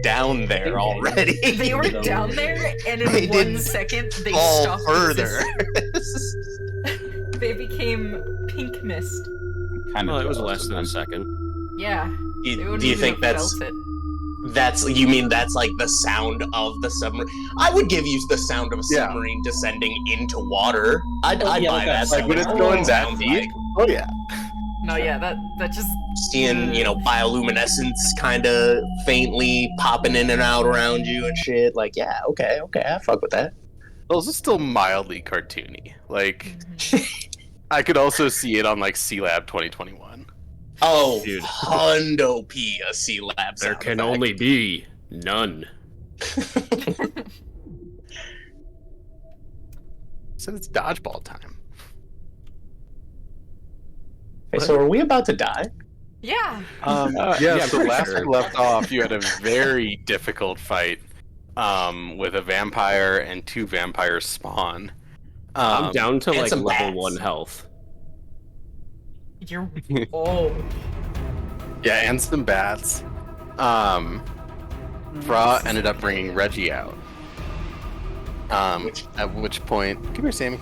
down there already. They were down there, and in They 1 didn't second, they fall stopped further. existing. They became pink mist. Kind Well, of. it was less than a second. Yeah. They wouldn't Do you even think have that's felt it. you mean that's like the sound of the submarine? I would give you the sound of a submarine descending into water. I'd buy that. Like when it's going that deep. Like. Oh yeah. No, yeah, that just... Seeing, bioluminescence kind of faintly popping in and out around you and shit. Like, yeah, okay, I fuck with that. Those are still mildly cartoony. Like, I could also see it on like C-Lab 2021. Oh, Dude. Hundo P, a C-Lab. There can only be none. So it's dodgeball time. Okay, so are we about to die? Yeah. Yeah, so pretty last sure. we left off, you had a very difficult fight with a vampire and 2 vampires spawn. I'm down to and like some level bats. 1 health. You're... Oh. Yeah, and some bats. Fra ended up bringing Reggie out. At which point... Come here, Sammy.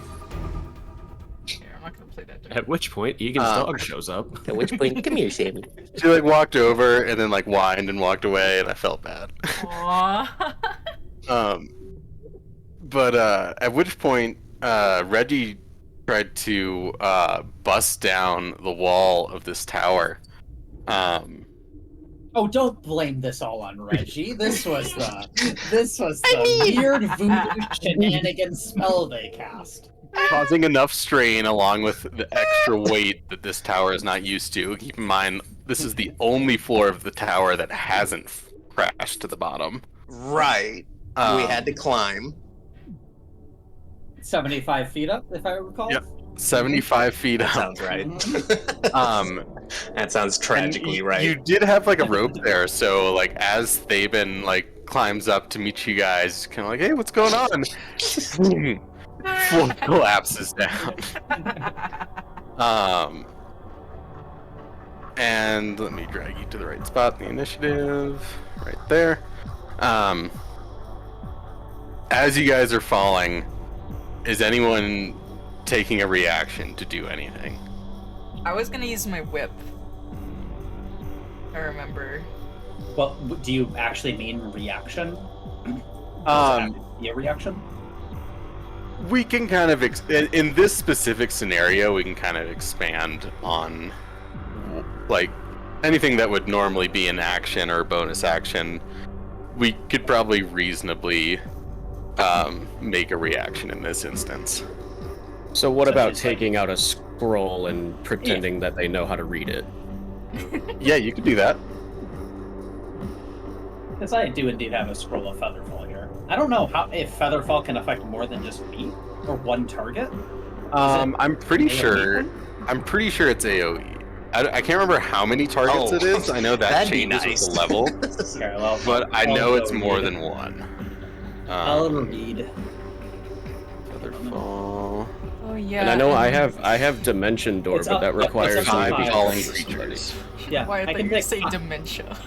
Here, I'm not gonna play that. At which point, Egan's dog shows up. At which point, come here, Sammy. She like walked over and then like whined and walked away, and I felt bad. Aww. But at which point, Reggie tried to bust down the wall of this tower. Oh, don't blame this all on Reggie. This was the weird voodoo shenanigan spell they cast. Causing enough strain along with the extra weight that this tower is not used to. Keep in mind, this is the only floor of the tower that hasn't crashed to the bottom. Right. We had to climb. 75 feet up, if I recall. Yep. 75 feet That up. sounds right. That sounds And tragically right. You did have like a rope there, so like as Thaben like climbs up to meet you guys, kind of like, hey, what's going on? Floor collapses down. And let me drag you to the right spot in the initiative, right there. As you guys are falling, is anyone taking a reaction to do anything? I was gonna use my whip. I remember. Well, do you actually mean reaction? Be a reaction? We can kind of in this specific scenario, we can kind of expand on like anything that would normally be an action or a bonus action. We could probably reasonably make a reaction in this instance. So what about taking out a scroll and pretending that they know how to read it? Yeah, you could do that. Because I do indeed have a scroll of Featherfall here. I don't know if Featherfall can affect more than just me or one target. I'm pretty AoE sure. then? I'm pretty sure it's AOE. I can't remember how many targets Oh, it is. I know that that'd be changes nice. with the level, Okay, well, but I know it's I'll more read than it. one. I'll read. Featherfall. Oh yeah. And I know I have Dimension Door, It's but up- that yep, it's requires up to me to be five. Falling somebody. creatures. Yeah, Why I I thought can you were pick. saying dementia.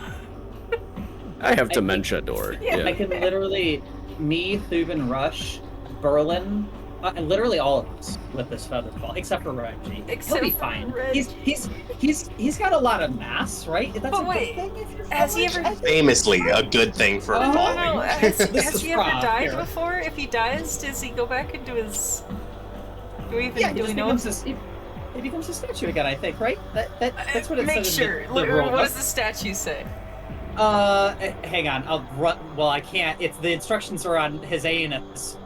I have I Dementia Door. Yeah, I can literally me, Thuban, Rush, Berlin, and literally all of us with this Featherfall, except for Reggie. Except He'll be for fine. Reggie. He's got a lot of mass, right? That's But a wait, good thing if you're has he falling? ever- Famously, a good thing for Oh, I falling. don't know. This Has is he ever Rob died here. before? If he dies, does he go back into his? Do we even Yeah, he do we just know? becomes he becomes a statue again. I think, right? That's what it Make says in sure. the rule. What does the statue say? Hang on. I'll run. Well, I can't. It's the instructions are on his anus.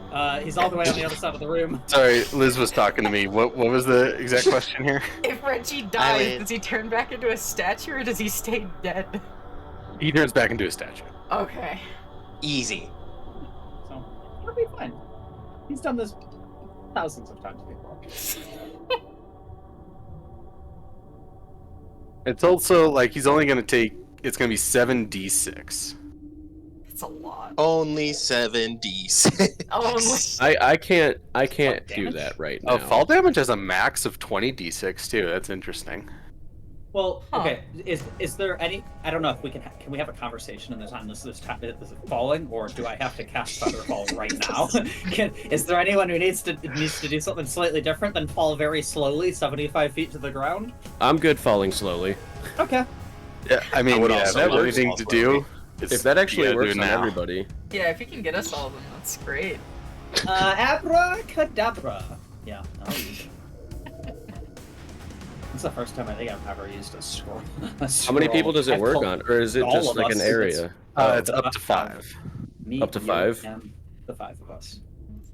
He's all the way on the other side of the room. Sorry, Liz was talking to me. What was the exact question here? If Reggie I dies, mean- does he turn back into a statue or does he stay dead? He turns back into a statue. Okay. Easy. So he'll be fine. He's done this thousands of times before. It's also like he's only gonna take. It's gonna be 7d6. It's a lot. Only 7d6. Only. I can't do damage? that right now. Oh, fall damage has a max of 20d6 too. That's interesting. Well, Huh. okay. Is there any? I don't know if we can we have a conversation in the time this is falling, or do I have to cast Featherfall right now? Is there anyone who needs to do something slightly different than fall very slowly, 75 feet to the ground? I'm good falling slowly. Okay. Yeah, I mean, would yeah, also if that love anything to do. If that actually you gotta works do on now. everybody. Yeah, if you can get us all of them, that's great. Abracadabra. Yeah, I'll use it. It's the first time I think I've ever used a scroll. How many people does it I've work told on, or is it all just of like an us. area? It's up to 5. Me, Up to you, 5? and the 5 of us.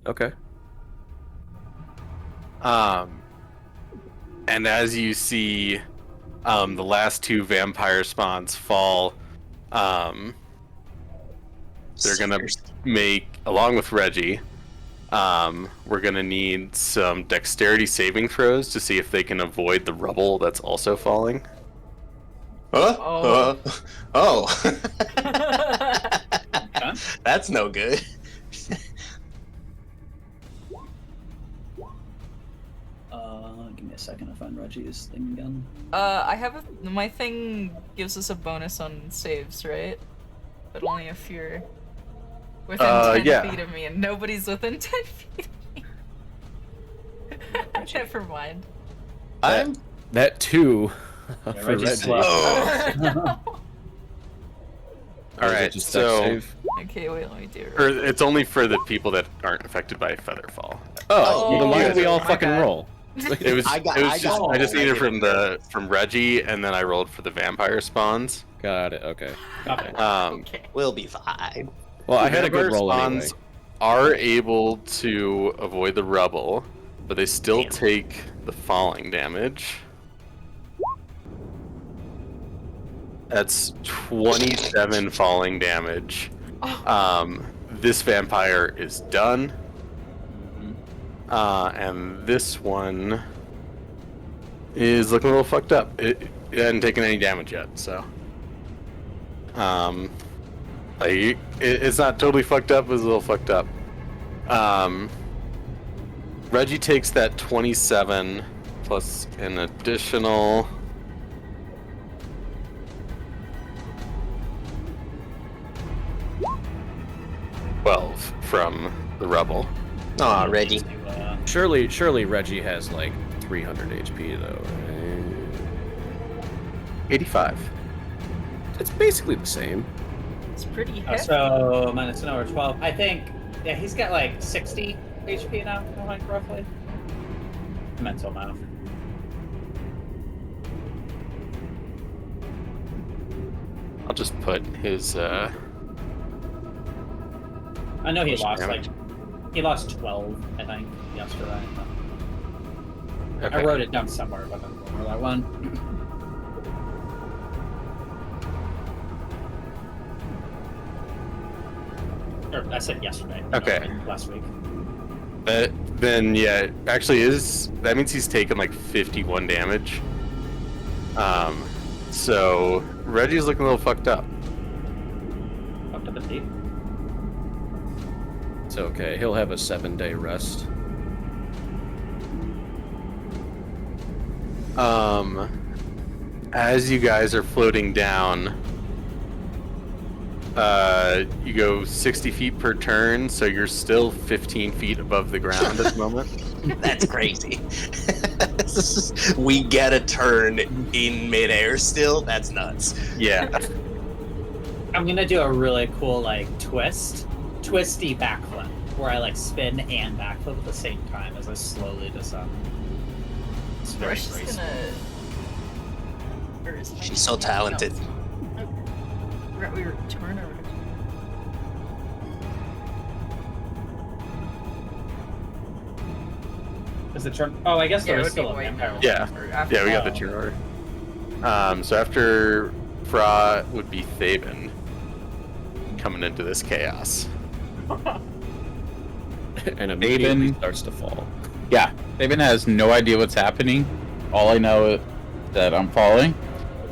Okay. And as you see, the last 2 vampire spawns fall, they're gonna make, along with Reggie, we're gonna need some dexterity saving throws to see if they can avoid the rubble that's also falling. Oh. Okay. That's no good. Give me a second to find Reggie's thing again. I have my thing gives us a bonus on saves, right? But only if you're within 10 yeah. feet of me, and nobody's within 10 feet of me. Never mind. That too. Yeah, For Reggie's Reggie. slow. Oh. All Or is it right, just so dex save? Okay, wait, let me do it. or it's only for the people that aren't affected by Featherfall. Oh, well, then why yeah. don't we all My fucking bad. roll? It was. I just needed from Reggie, and then I rolled for the vampire spawns. Got it. Okay. Okay. Okay. We'll be fine. Well, I The had a good vampire roll anyway. spawns are able to avoid the rubble, but they still Damn. take the falling damage. That's 27 falling damage. This vampire is done. And this one is looking a little fucked up. It hasn't taken any damage yet, so. It's not totally fucked up, it's a little fucked up. Reggie takes that 27 plus an additional. From the rubble. Aw, Reggie. Surely Reggie has like 300 HP though. Right? 85. It's basically the same. It's pretty heavy. So minus an hour 12. I think yeah, he's got like 60 HP now, like roughly. Mental math. I'll just put his I know he Push lost damage. he lost 12, I think, yesterday. Okay. I wrote it down somewhere, but I don't remember that one. Or I said yesterday. Okay. Last week. Then yeah, actually that means he's taken like 51 damage. So Reggie's looking a little fucked up. Fucked up indeed. It's okay. He'll have a 7-day rest. As you guys are floating down, you go 60 feet per turn, so you're still 15 feet above the ground at the moment. That's crazy. We get a turn in midair still? That's nuts. Yeah. I'm gonna do a really cool like twisty backflip, where I like spin and backflip at the same time as I slowly descend. It's very Rush is graceful. gonna. Or is it She's so talented. No. Forgot we were turn or Is the turn? Oh, I guess Yeah, there it is would be still a white vampire. now. Yeah. Or after Yeah, we got the Oh. turn order. So after Fra would be Thaben coming into this chaos. And immediately Aben. starts to fall. Yeah, Fabian has no idea what's happening. All I know is that I'm falling,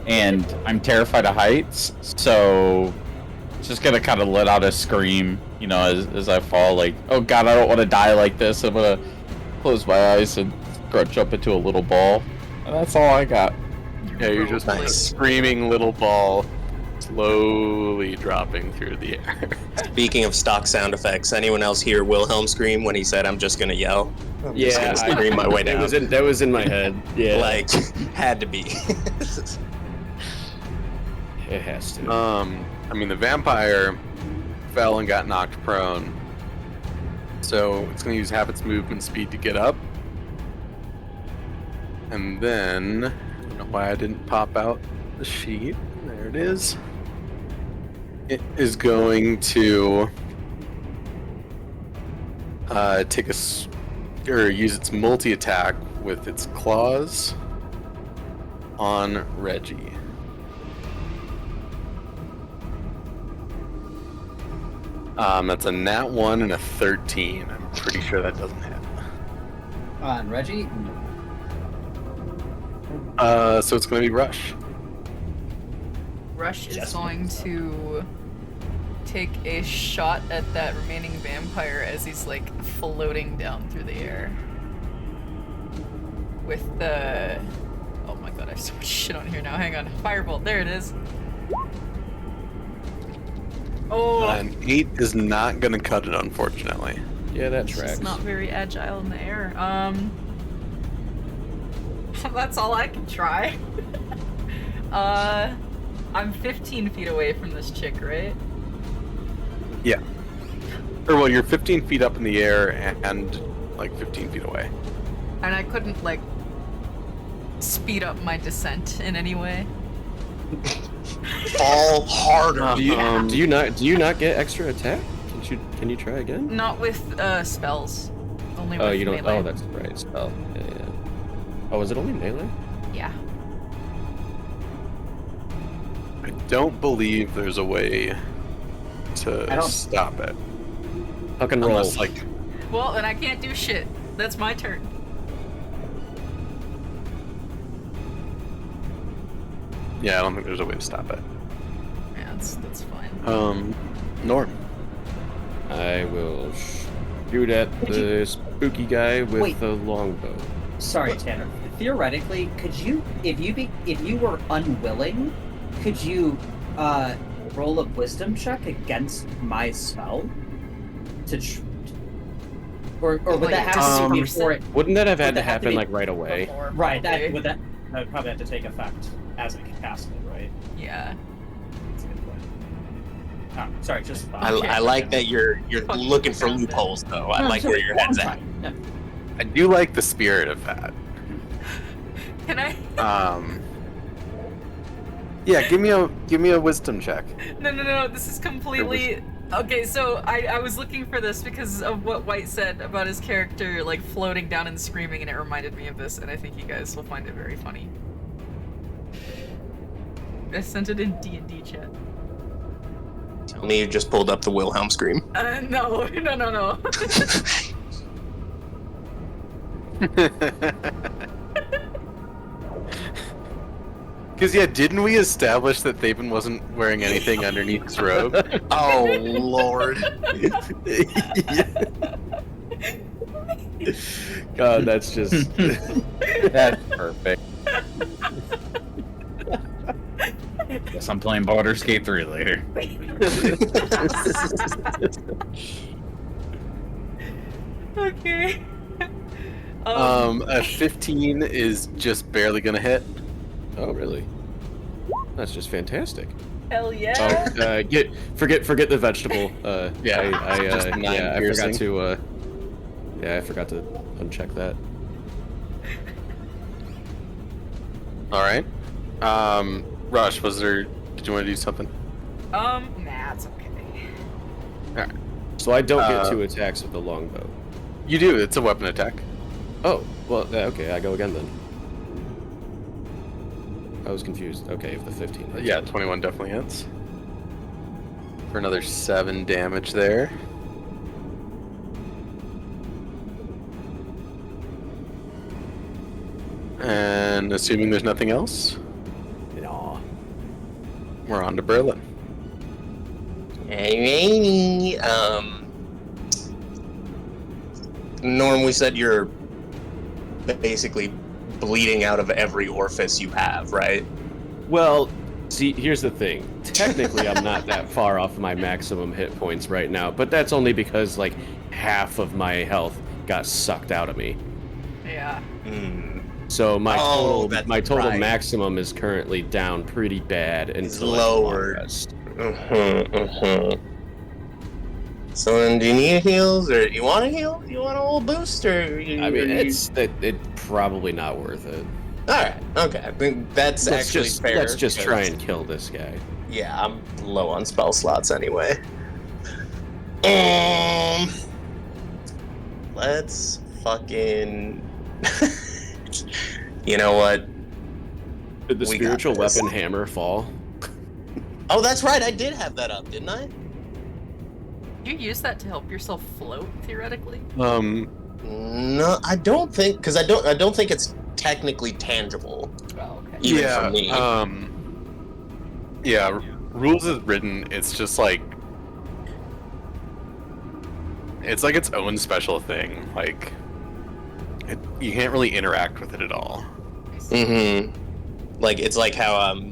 and I'm terrified of heights, so just gonna kind of let out a scream, you know, as I fall, like, oh god, I don't want to die like this. I'm gonna close my eyes and scrunch up into a little ball. And that's all I got. Yeah, you're just Nice. a screaming little ball slowly dropping through the air. Speaking of stock sound effects, anyone else hear Wilhelm scream when he said, "I'm just gonna yell"? I'm just Yeah, gonna scream my way down. That was in my head. Yeah, Like, had to be. it has to. I mean, the vampire fell and got knocked prone, so it's gonna use half its movement speed to get up. And then, I don't know why I didn't pop out the sheet. There it is. It is going to take or use its multi-attack with its claws on Reggie. That's a nat 1 and a 13. I'm pretty sure that doesn't hit. On Reggie? So it's going to be Rush. Rush is going to take a shot at that remaining vampire as he's like floating down through the air. With the... Oh my god, I have so much shit on here now. Hang on. Firebolt, there it is. Oh! An 8 is not going to cut it, unfortunately. Yeah, that It's tracks. just not very agile in the air. That's all I can try. I'm 15 feet away from this chick, right? Yeah. Or, well, you're 15 feet up in the air and like 15 feet away. And I couldn't, like, speed up my descent in any way. Fall harder. Do you not get extra attack? Can you try again? Not with spells. Only with Oh, you don't. melee. Oh, that's right. Spell. Yeah. Oh, is it only melee? Yeah. I don't believe there's a way I to don't- stop it. Huck and roll. Unless, like, Well, then I can't do shit. That's my turn. yeah, I don't think there's a way to stop it. Yeah, that's fine. Norm. I will shoot at the spooky guy with Wait. the longbow. Sorry, Tanner. Theoretically, could you, if you were unwilling, could you roll a wisdom check against my spell or would Like, that have to be to before it? Wouldn't that have had Would to that have to happen be like right away? Before, Right. probably. That would probably have to take effect as it casted, right? Yeah. That's a good point. Sorry, just I like that you're looking for loopholes, though. I like where your head's at. Yeah. I do like the spirit of that. Can I? Yeah, give me a wisdom check. No. This is completely. Okay, so I was looking for this because of what White said about his character, like, floating down and screaming, and it reminded me of this, and I think you guys will find it very funny. I sent it in D&D chat. Tell me you just pulled up the Wilhelm scream. No. Because, yeah, didn't we establish that Thaven wasn't wearing anything underneath his robe? Oh, Lord. God, that's just. That's perfect. Guess I'm playing Baldur's Gate 3 later. Okay. A 15 is just barely gonna hit. Oh, really? That's just fantastic. Hell yeah. Forget the vegetable. Yeah, just I 9 forgot piercing. to. I forgot to uncheck that. Alright. Rush, did you want to do something? Nah, it's okay. Alright. So I don't get 2 attacks with the longbow. You do, it's a weapon attack. Oh, well, okay, I go again then. I was confused. Okay, if the 15 hits. Yeah, 21 definitely hits. For another 7 damage there. And assuming there's nothing else, Yeah. we're on to Berlin. Hey, Norm, we said you're basically bleeding out of every orifice you have, right? Well, see, here's the thing. Technically, I'm not that far off my maximum hit points right now, but that's only because, like, half of my health got sucked out of me. Yeah. So my total right. maximum is currently down pretty bad until lowered. So then, do you need heals, or you want to heal? You want a little boost, or it's probably not worth it. All right, okay. I think that's actually fair. Let's just try and kill this guy. Yeah, I'm low on spell slots anyway. Let's fucking. You know what? Did the spiritual weapon hammer fall? Oh, that's right. I did have that up, didn't I? You use that to help yourself float, theoretically? No, I don't think, because I don't think it's technically tangible. Oh, okay. Even for me. Yeah, rules is written, it's just like it's like its own special thing. Like you can't really interact with it at all. Like it's like how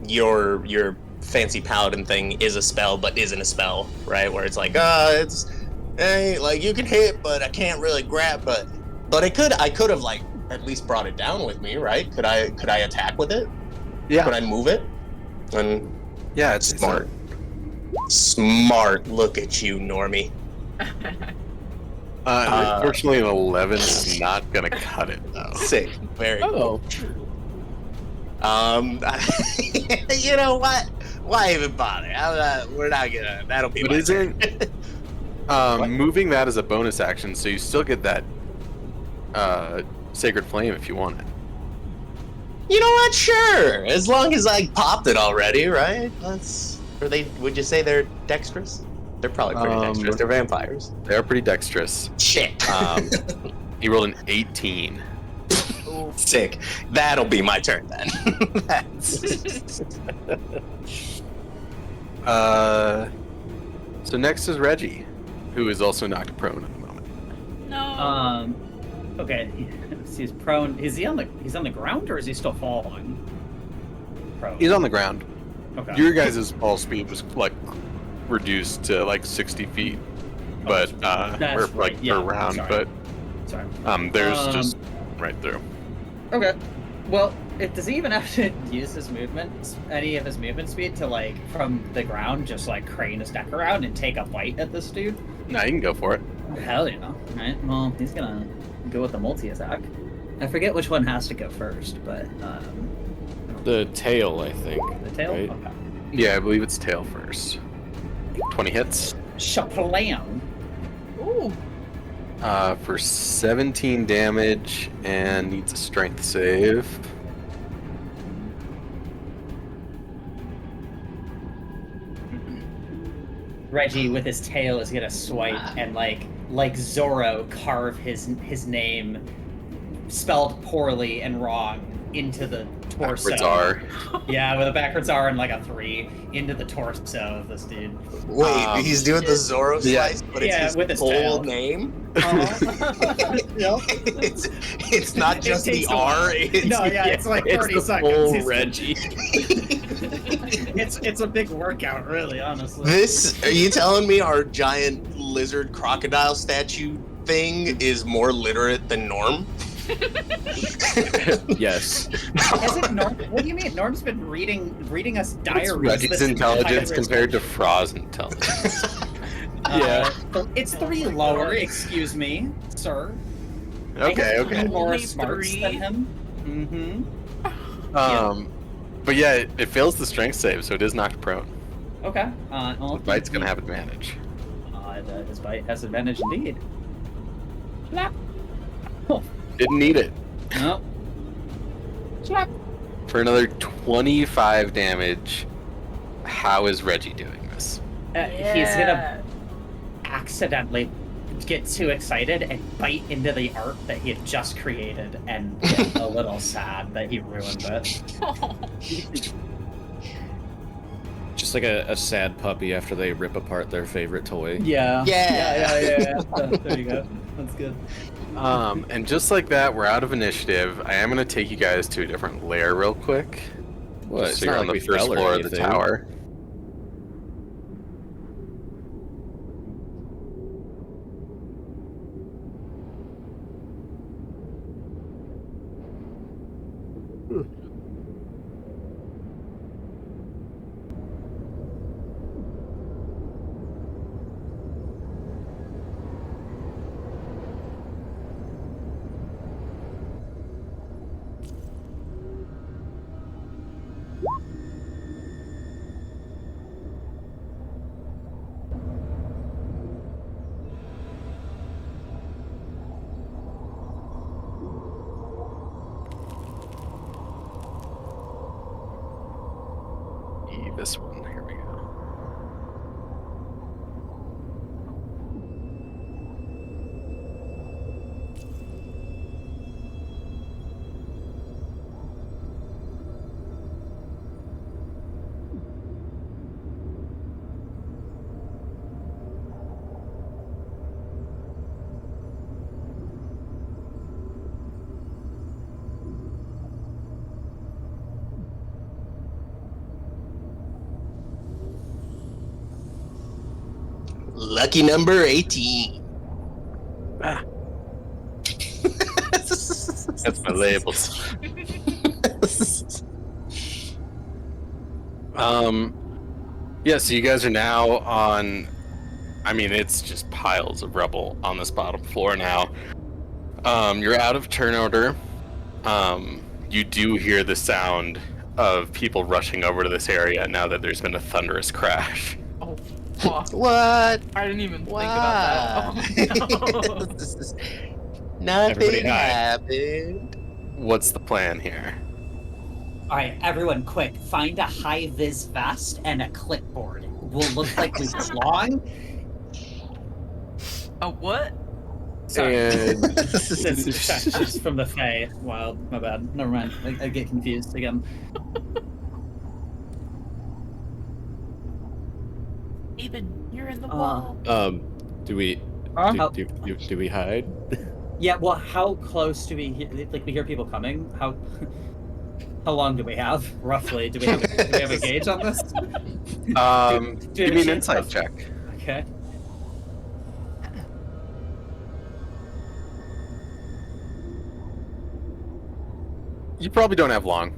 your fancy paladin thing is a spell but isn't a spell, right? Where it's like, like you can hit, but I can't really grab. But I could have like at least brought it down with me, right? Could I attack with it? Yeah. Could I move it? And yeah, it's smart. Smart. Look at you, Normie. Unfortunately, an 11 is not gonna cut it though. Sick. Very cool. You know what? Why even bother? We're not gonna. That'll be. But isn't moving that as a bonus action, so you still get that Sacred Flame if you want it. You know what? Sure, as long as I popped it already, right? Would you say they're dexterous? They're probably pretty dexterous. They're vampires. They're pretty dexterous. Shit. He rolled an 18. Sick. That'll be my turn then. So next is Reggie, who is also knocked prone at the moment. No. Okay. He's prone. He's on the ground, or is he still falling? Prone. He's on the ground. Okay. Your guys' fall speed was like reduced to like 60 feet, but that's or right. like Yeah, around, sorry. but there's just right through. Okay. Well, does he even have to use his movement, any of his movement speed, to like from the ground just like crane his neck around and take a bite at this dude? No, you can go for it. Hell yeah! Right. Well, he's gonna go with the multi-attack. I forget which one has to go first, but The tail, I think. the tail. Right? Okay. Yeah, I believe it's tail first. 20 hits. Shaplam. Ooh. For 17 damage and needs a strength save. Reggie with his tail is gonna swipe and like Zorro carve his name spelled poorly and wrong into the torso. Backwards R. Yeah, with a backwards R and like a 3 into the torso of this dude. Wait, he's doing the Zorro slice, but it's his with his full tail. name. Yep. It's not just the takes a while. R. It's like 30 it's the seconds. full He's- Reggie. It's a big workout, really, honestly. Are you telling me our giant lizard crocodile statue thing is more literate than Norm? Yes. Isn't Norm? What do you mean? Norm's been reading us What's diaries. Reggie's this intelligence entire compared to Fra's intelligence? Yeah. It's 3 lower, excuse me, sir. Okay, I have okay. 3 more Only smarts 3? than him. Mm-hmm. But yeah, it fails the strength save, so it is knocked prone. Okay. The bite's gonna have advantage. His bite has advantage indeed. Slap. Oh, Didn't need it. no. Slap. For another 25 damage, how is Reggie doing this? He's gonna accidentally get too excited and bite into the art that he had just created and get a little sad that he ruined it. Just like a sad puppy after they rip apart their favorite toy. Yeah. Yeah. There you go. That's good. And just like that, we're out of initiative. I am gonna take you guys to a different layer real quick. What? So It's you're not on like the we first fell or floor of the anything. tower. This one. Here we go. Lucky number 18. Ah. That's my labels. Yeah, so you guys are now on, I mean, it's just piles of rubble on this bottom floor now. You're out of turn order. You do hear the sound of people rushing over to this area now that there's been a thunderous crash. Oh, fuck. What? I didn't even think about that. Oh, no. Nothing Everybody hide. happened. What's the plan here? All right, everyone, quick! Find a high-vis vest and a clipboard. We'll look like we belong. A what? Sorry. And This is just from the Fae. Wild. My bad. Never mind. I get confused again. Eben, you're in the wall. Do we How- do we hide? Yeah. Well, how close do we hear? Like, we hear people coming. How long do we have roughly? Do we have a gauge on this? Do we have give a me an chance insight of- check. Okay. You probably don't have long.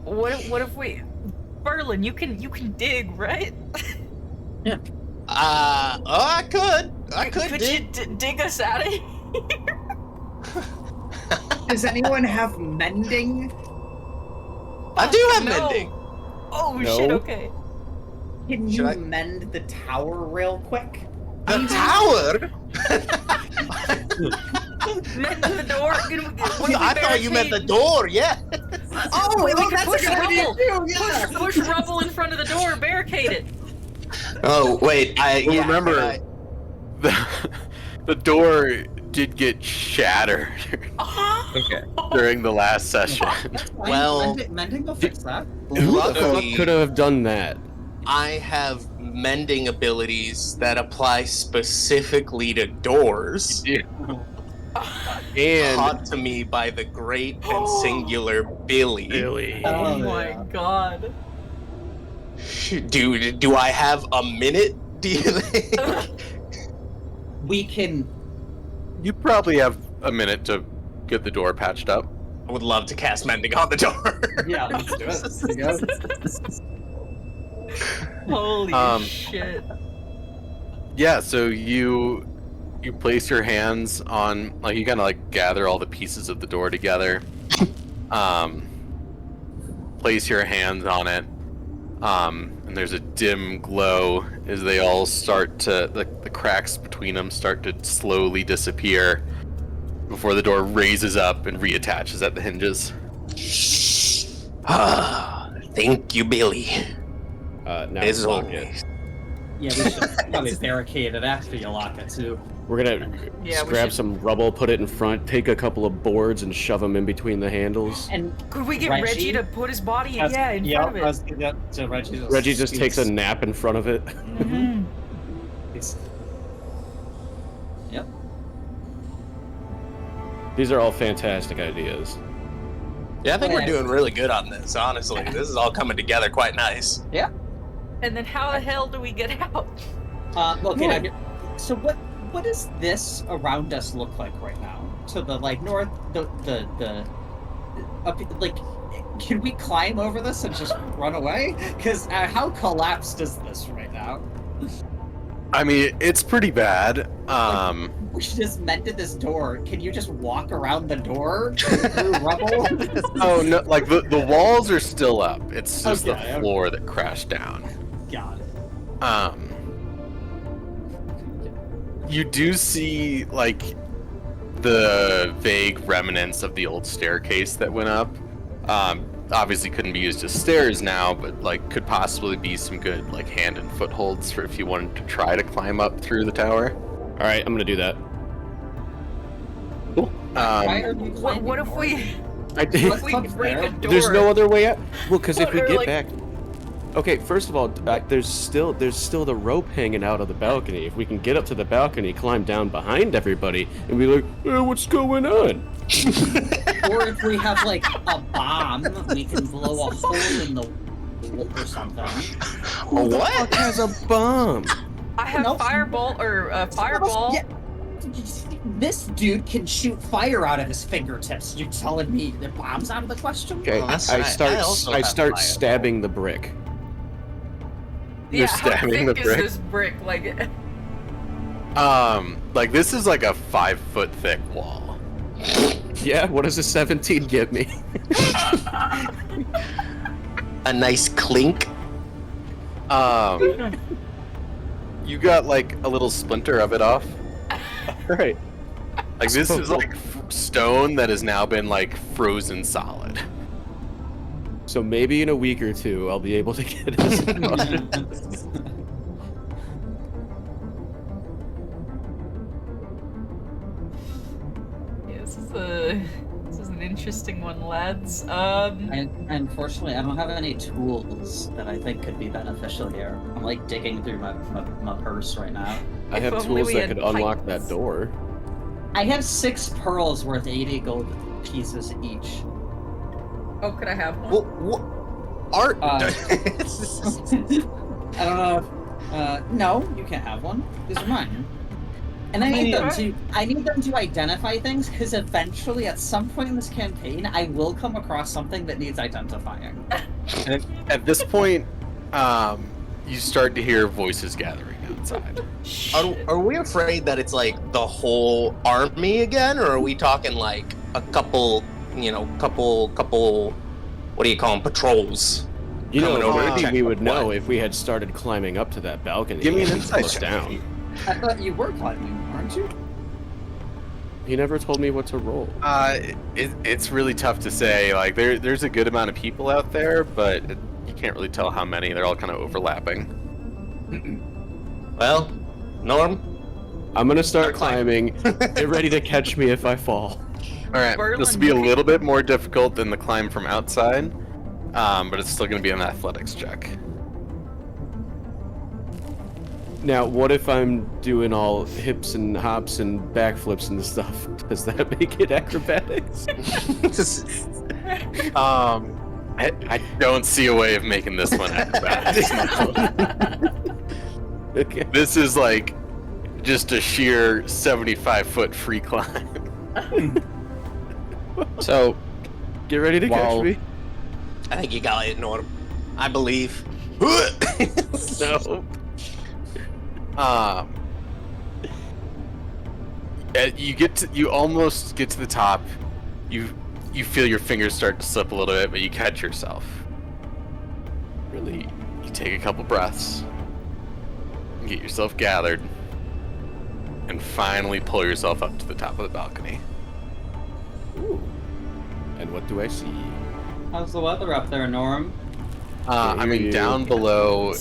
What if we, Berlin? You can dig, right? I could Could dig. you dig us out of here? Does anyone have mending? I do have No. mending. Oh No. shit! Okay. Can Should you I- mend the tower real quick? The tower? Mend the door. I thought you meant the door, yeah. Oh, we can that's push a good idea rubble. too. Yeah. Push rubble in front of the door. Barricade it. Oh, wait. Well, Yeah, remember, the door did get shattered okay. during the last session. That's fine. Well- mending will fix that. Who the fuck Luckily, could have done that? I have mending abilities that apply specifically to doors, And taught to me by the great and singular Billy. Billy. Oh yeah. my god. Do I have a minute? Do you think? We can. You probably have a minute to get the door patched up. I would love to cast mending on the door. Yeah, let's do it. There you go. Holy shit. Yeah, so you place your hands on, like, you kind of like gather all the pieces of the door together. Place your hands on it. And there's a dim glow as they all start to, the cracks between them start to slowly disappear before the door raises up and reattaches at the hinges. Thank you, Billy. Now As lock it. always. Yeah, we should probably barricade it after you lock it too. We're gonna Yeah, we grab should- some rubble, put it in front, take a couple of boards, and shove them in between the handles. And Could we get Reggie? Reggie to put his body in front of it? So Reggie Reggie just takes a nap in front of it. Mhm. Nice. Yep. These are all fantastic ideas. Yeah, I think we're doing really good on this, honestly. This is all coming together quite nice. Yeah. And then how the hell do we get out? Okay. So what does this around us look like right now? To the like north, the up, like, can we climb over this and just run away? Because how collapsed is this right now? I mean, it's pretty bad. We just mended this door. Can you just walk around the door through rubble? Oh no! Like the walls are still up. It's just Okay, the floor that crashed down. Got it. You do see like the vague remnants of the old staircase that went up. Obviously couldn't be used as stairs now, but like could possibly be some good like hand and footholds for if you wanted to try to climb up through the tower. All right, I'm gonna do that. Cool. Why are you climbing What if we? north? If we break a door? There's no other way out. Well, because if we Or, get like- back, okay. First of all, there's still the rope hanging out of the balcony. If we can get up to the balcony, climb down behind everybody, and be like, "What's going on?" Or if we have like a bomb, we can blow a hole in the wall or something. Who the What? fuck has a bomb? I have Nope. fireball or fireball. Yeah. This dude can shoot fire out of his fingertips. You're telling me the bomb's out of the question? Okay, Well, I I also have start fire. stabbing the brick. You're How stabbing thick the is brick? this brick? Like, Like this is like a 5-foot thick wall. Yeah, what does a 17 give me? A nice clink. You got like a little splinter of it off. Right. Like this is like stone that has now been like frozen solid. So maybe in a week or two, I'll be able to get us out. yeah, this is an interesting one, lads. Unfortunately, I don't have any tools that I think could be beneficial here. I'm like digging through my purse right now. I If have only tools we that had could unlock pipes. that door. I have 6 pearls worth 80 gold pieces each. Oh, could I have one? What? Art. I don't know if, no, you can't have one. These are mine. And I need them to identify things, because eventually, at some point in this campaign, I will come across something that needs identifying. And at this point, you start to hear voices gathering outside. Are we afraid that it's like the whole army again, or are we talking like a couple, what do you call them, patrols? You know, Coming over to maybe check we what- would know if we had started climbing up to that balcony. Give me an and insight looked check. down. I thought you were climbing, aren't you? He never told me what to roll. It's really tough to say. Like there's a good amount of people out there, but you can't really tell how many. They're all kind of overlapping. Well, Norm. I'm gonna start Start climbing. Get ready to catch me if I fall. All right, this will be a little bit more difficult than the climb from outside, but it's still going to be an athletics check. Now, what if I'm doing all hips and hops and backflips and stuff? Does that make it acrobatics? I don't see a way of making this one acrobatics. Okay. This is like just a sheer 75-foot free climb. So, Get ready to catch Wow. me. I think you got it, Norm. I believe. No. You almost get to the top. You feel your fingers start to slip a little bit, but you catch yourself. Really, you take a couple breaths, get yourself gathered, and finally pull yourself up to the top of the balcony. Ooh. And what do I see? How's the weather up there, Norm? I mean, you. down below,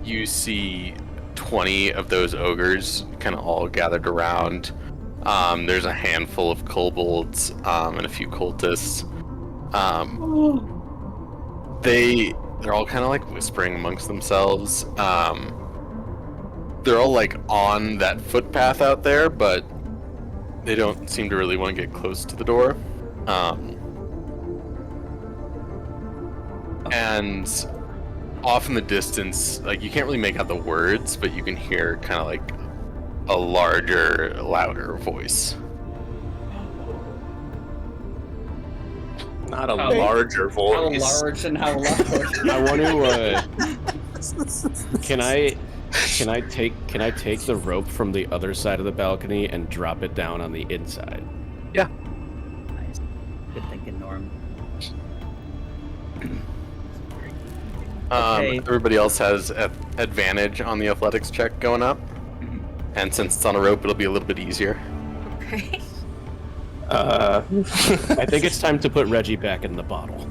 you see 20 of those ogres kind of all gathered around. There's a handful of kobolds and a few cultists. They're all kind of like whispering amongst themselves. they're all like on that footpath out there, but they don't seem to really want to get close to the door. And off in the distance, like you can't really make out the words, but you can hear kind of like a larger, louder voice. Not a How- larger How voice. large and how loud? I want to. Can I take the rope from the other side of the balcony and drop it down on the inside? Nice. Good thinking, Norm. Okay. Everybody else has advantage on the athletics check going up, and since it's on a rope, it'll be a little bit easier. Okay. I think it's time to put Reggie back in the bottle.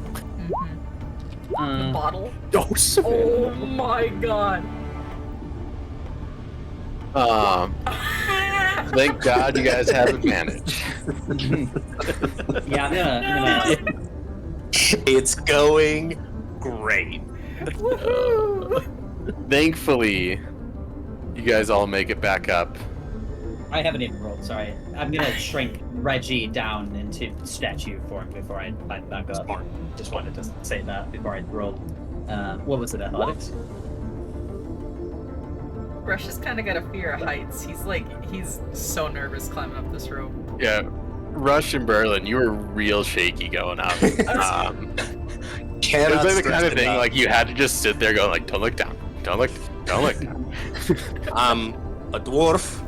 The bottle. Oh, Oh my god. Thank God you guys have advantage. Yeah, I'm gonna It's going great. Thankfully, you guys all make it back up. I haven't even rolled, sorry. I'm gonna shrink Reggie down into statue form before I back up. Just wanted to say that before I rolled. What was it, athletics? Rush has kind of got a fear of heights. He's so nervous climbing up this rope. Yeah, Rush and Berlin, you were real shaky going up. It Cannot was like the stress kind of it thing enough. like you had to just sit there going like, don't look down, don't look down. I'm a dwarf.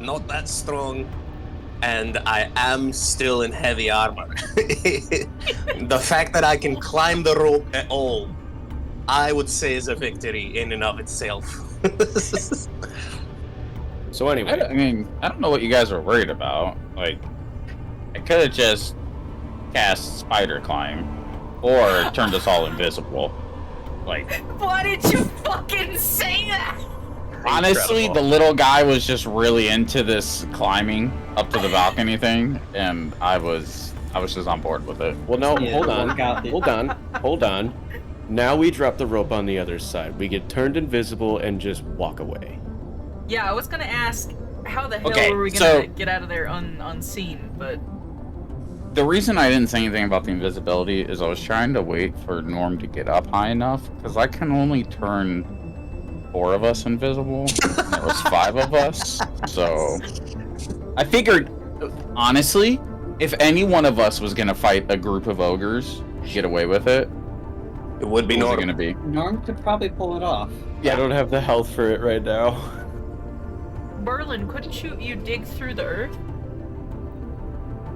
Not that strong, and I am still in heavy armor. The fact that I can climb the rope at all, I would say, is a victory in and of itself. So anyway, I mean, I don't know what you guys are worried about. Like, I could have just cast Spider Climb, or turned us all invisible. Like, Why did you fucking say that? honestly, Incredible. the little guy was just really into this climbing up to the balcony thing, and I was just on board with it. well, no, Yeah, hold work out the- hold on. Now we drop the rope on the other side. We get turned invisible and just walk away. Yeah, I was gonna ask how the hell Okay, were we gonna so- get out of there unseen, but The reason I didn't say anything about the invisibility is I was trying to wait for Norm to get up high enough, because I can only turn 4 of us invisible, and there was 5 of us, so... I figured, honestly, if any one of us was gonna fight a group of ogres, get away with it, It would be who was it normal. gonna be? Norm could probably pull it off. I don't have the health for it right now. Merlin, couldn't you dig through the earth?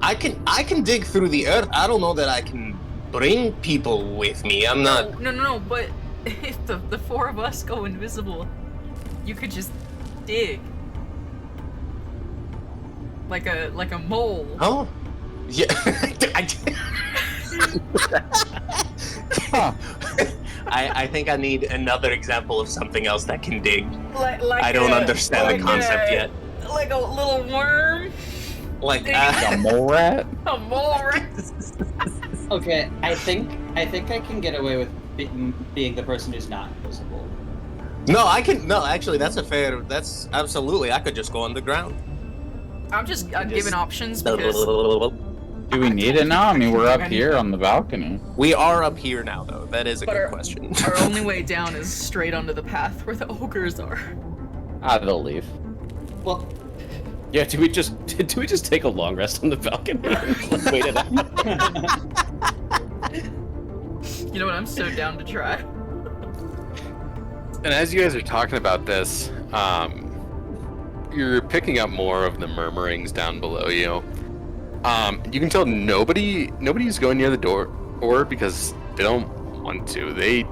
I can dig through the earth. I don't know that I can bring people with me. I'm not. No, but if the 4 of us go invisible, you could just dig. Like a mole. Oh, yeah. Huh. I think I need another example of something else that can dig. Like I don't understand the concept yet. Like a little worm, Like, A mole rat? a mole rat. Okay, I think I can get away with being the person who's not invisible. no, I can. No, actually, that's a fair. That's absolutely. I could just go underground. I'm giving options because Do we need it now? I mean, we're up here on the balcony. We are up here now, though. That is a But good our- question. our only way down is straight onto the path where the ogres are. They'll leave. Well, Yeah, do we just take a long rest on the balcony? Let's wait it out. You know what? I'm so down to try. And as you guys are talking about this, you're picking up more of the murmurings down below you. You can tell nobody's going near the door because they don't want to. They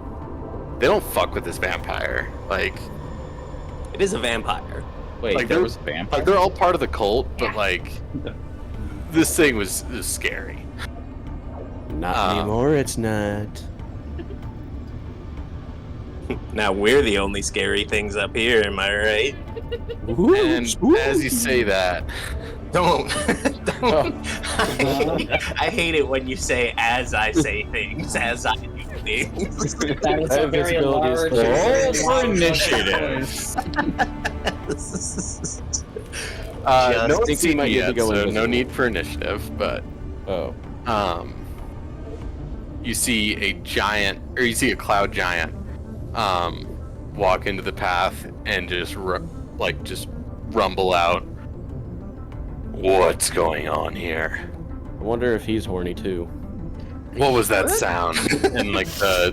don't fuck with this vampire. Like It is a vampire. Wait, Like, there they're- was a vampire? they're all part of the cult, but like this thing was scary. Not anymore, it's not. Now we're the only scary things up here. Am I right? Ooh, And ooh. as you say that, Don't. Don't. I hate it when you say "as I say things," as I do meeting. That is That a very invisibility is large. clear. Roll for loud initiative. No Just one's think we might seen need to yet, go so no invisible. need for initiative. But Oh. you see a cloud giant, walk into the path and just rumble out. What's going on here? I wonder if he's horny too. What was that sound? And like the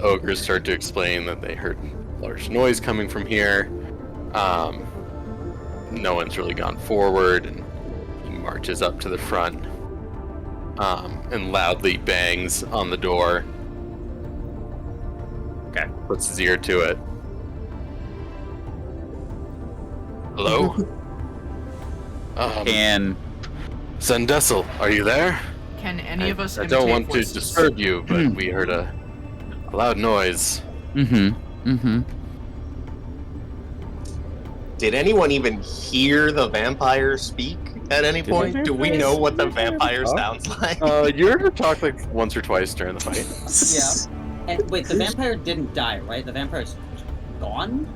ogres start to explain that they heard large noise coming from here. No one's really gone forward, and he marches up to the front and loudly bangs on the door. Okay. Puts his ear to it. Hello? And Zendessel, are you there? Can any of us I imitate don't want voices? to disturb you, but we heard a loud noise. Did anyone even hear the vampire speak at any point? Do we know what the vampire sounds like? You heard her talk like once or twice during the fight. Yeah. And wait, the vampire didn't die, right? The vampire's gone?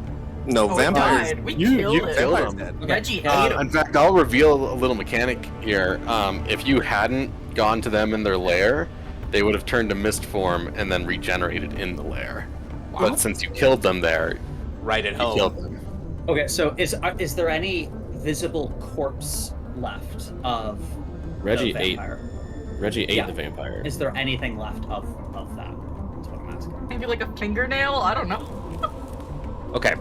No, Oh, vampires. God, we You killed it. killed Vampires him. dead. Reggie ate him. In fact, I'll reveal a little mechanic here. If you hadn't gone to them in their lair, they would have turned to mist form and then regenerated in the lair. But since you killed them there, Right at you home. killed them. Okay, so is there any visible corpse left of Reggie the ate. vampire? Reggie ate Yeah. the vampire. Is there anything left of that? That's what I'm asking. Maybe like a fingernail? I don't know. okay,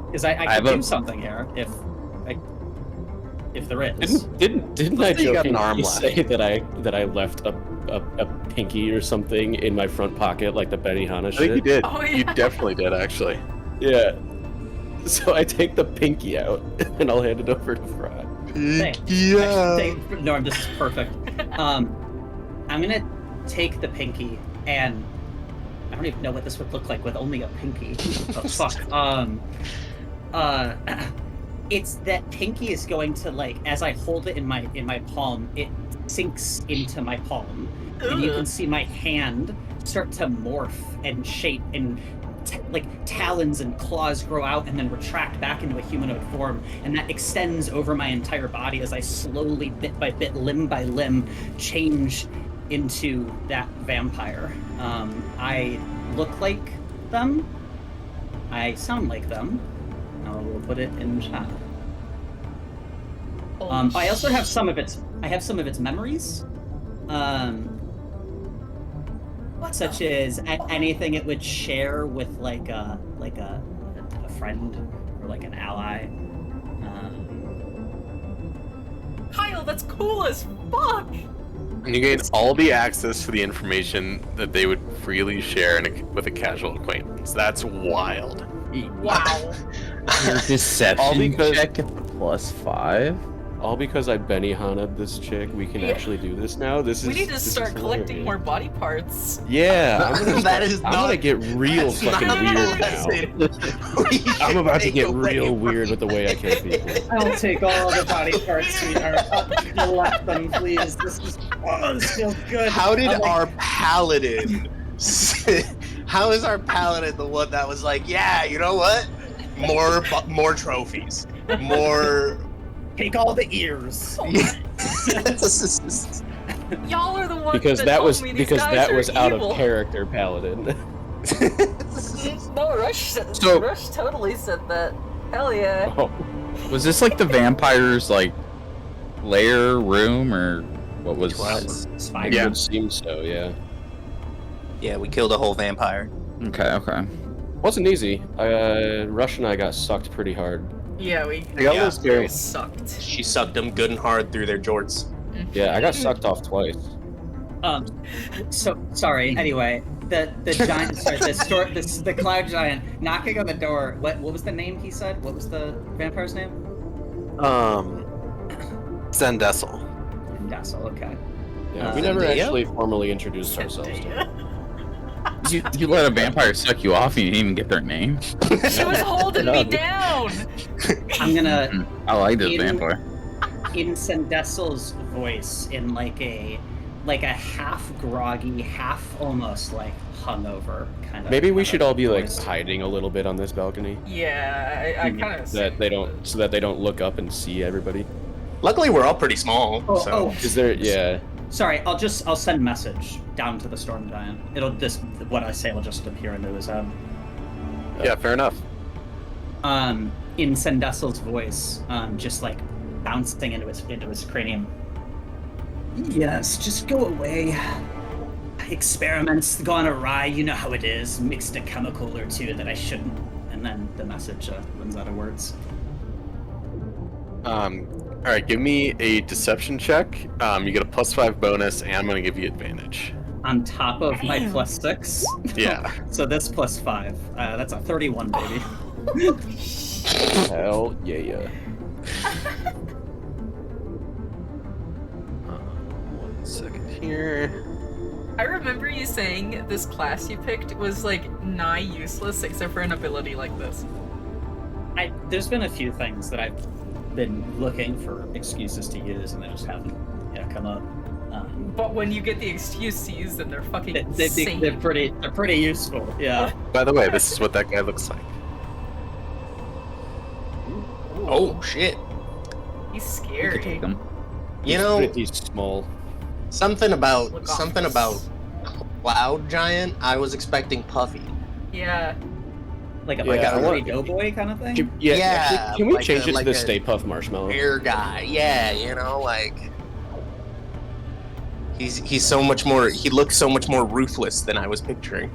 Because I have could a- do something here if there is. Didn't I Let's say you got an arm jokingly left. say that I left a pinky or something in my front pocket like the Benihana I shit? think you did. Oh, You yeah. definitely did, actually. Yeah. So I take the pinky out and I'll hand it over to Fry. Norm, this is perfect. I'm gonna take the pinky and I don't even know what this would look like with only a pinky. Oh fuck. It's that pinky is going to like as I hold it in my palm, it sinks into my palm, and you can see my hand start to morph and shape and like talons and claws grow out and then retract back into a humanoid form, and that extends over my entire body as I slowly, bit by bit, limb by limb, change into that vampire. I look like them. I sound like them. I'll put it in chat. I also have some of its. I have some of its memories. Such as anything it would share with like a friend or like an ally. Kyle, that's cool as fuck! And you gain all the access to the information that they would freely share with a casual acquaintance. That's wild. Wow. your All deception because- check at the +5. All because I Benihana this chick, we can Yeah. actually do this now. This We is. need to this is start collecting hilarious. more body parts. Yeah, I'm gonna, That is I'm gonna not- get real That's fucking not weird what I now. said. I'm about to Take get away real from weird with the way I kill people. I'll take all the body parts, sweetheart. Collect them, please. This feels good. How did I'm like, our paladin? How is our paladin the one that was like, yeah, you know what? More trophies, more. take all the ears? Y'all are the ones Because that that told was me these because guys that are was out evil. of character, Paladin. No, Rush So- Rush totally said that. Hell yeah. Oh, Was this like the vampire's like lair room or what was? Spy. it Yeah. would seem so. Yeah, Yeah, we killed a whole vampire. Okay. wasn't easy. Rush and I got sucked pretty hard. Yeah, we I got a little we scary. sucked. She sucked them good and hard through their jorts. Yeah, I got sucked off twice. So sorry. Anyway, the giant, sorry, the cloud giant knocking on the door. What was the name he said? What was the vampire's name? Zendessel. Dassel. Okay. Yeah, we never Zendaya? actually formally introduced ourselves. To Yeah. You let a vampire suck you off and you didn't even get their name? She was holding me down. I'm gonna I like this In- vampire. in Sendessel's voice, in like a like a half groggy, half almost like hungover kind of. Maybe we should all be like voice. hiding a little bit on this balcony, Yeah, I kind of so that they don't look up and see everybody. Luckily, we're all pretty small. Oh, so. oh, Is there? Yeah. sorry. I'll send message down to the storm giant. What I say will just appear into his head. Yeah, fair enough. In Sendessel's voice, just like bouncing into his cranium. Yes, just go away. Experiments gone awry, you know how it is. Mixed a chemical or two that I shouldn't. And then the message runs out of words. All right, give me a deception check. You get a +5 bonus, and I'm gonna give you advantage. On top of my +6. Yeah. So this +5. That's a 31, baby. Hell yeah. One second here. I remember you saying this class you picked was like nigh useless except for an ability like this. There's been a few things that I've been looking for excuses to use, and they just haven't come up. But when you get the excuse to use them, they're fucking insane. They're pretty useful. Yeah. By the way, this is what that guy looks like. Oh shit! He's We scary. could take them. You know, Pretty small. something about Look Cloud Giant. I was expecting Puffy. Yeah. Like a Yeah, I hungry want- doughboy kind of thing. Yeah. Yeah, Actually, can we like change a- it like to the a- Stay Puft Marshmallow? Air guy. Yeah, you know, like he's so much more. He looks so much more ruthless than I was picturing.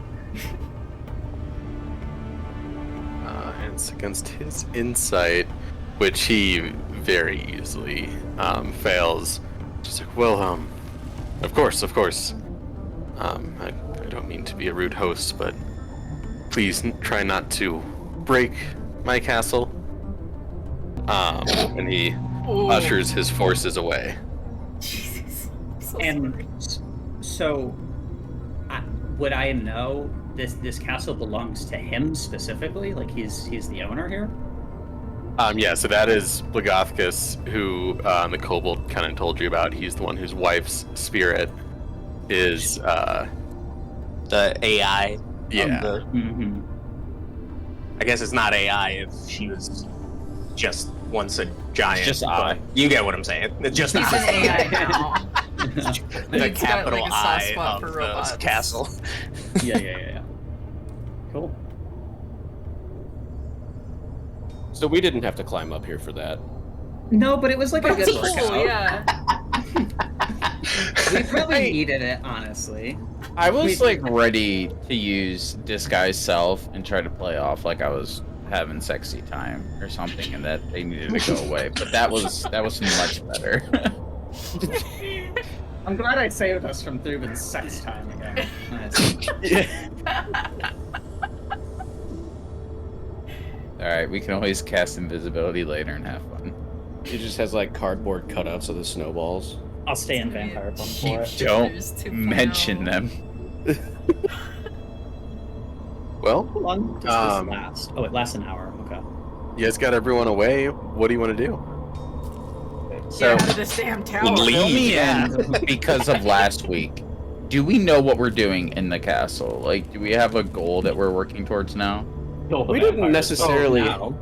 And it's against his insight, which he very easily fails. Just like, well, of course. I don't mean to be a rude host, but please try not to break my castle. And he Ooh. ushers his forces away. Jesus. I'm so And sorry. so, would I know this castle belongs to him specifically? Like he's the owner here? Yeah, so that is Blagothkus, who the kobold kind of told you about. He's the one whose wife's spirit is, The AI. yeah. Mm-hmm. I guess it's not AI if she was just once a giant. Just but I. You get what I'm saying. It's just He's an AI now. the He's got, capital like, a soft I spot of for the robots. castle. Yeah. Cool. So we didn't have to climb up here for that. No, but it was like a That's good cool, workout. yeah. We probably needed it, honestly. I was like ready to use disguise self and try to play off like I was having sexy time or something, and that they needed to go away. But that was much better. I'm glad I saved us from Thuban's sex time again. Nice. All right, we can always cast invisibility later and have fun. It just has like cardboard cutouts of the snowballs. I'll stay in vampire form for it. Don't There's 2.0. mention them. Well, How long does this last? Oh, it lasts an hour. Okay. you guys got everyone away. What do you want to do? So Get out of this damn tower. Leave. fill me Yeah. in because of last week. Do we know what we're doing in the castle? Like, do we have a goal that we're working towards now? Kill the We didn't vampires. necessarily. Oh, now.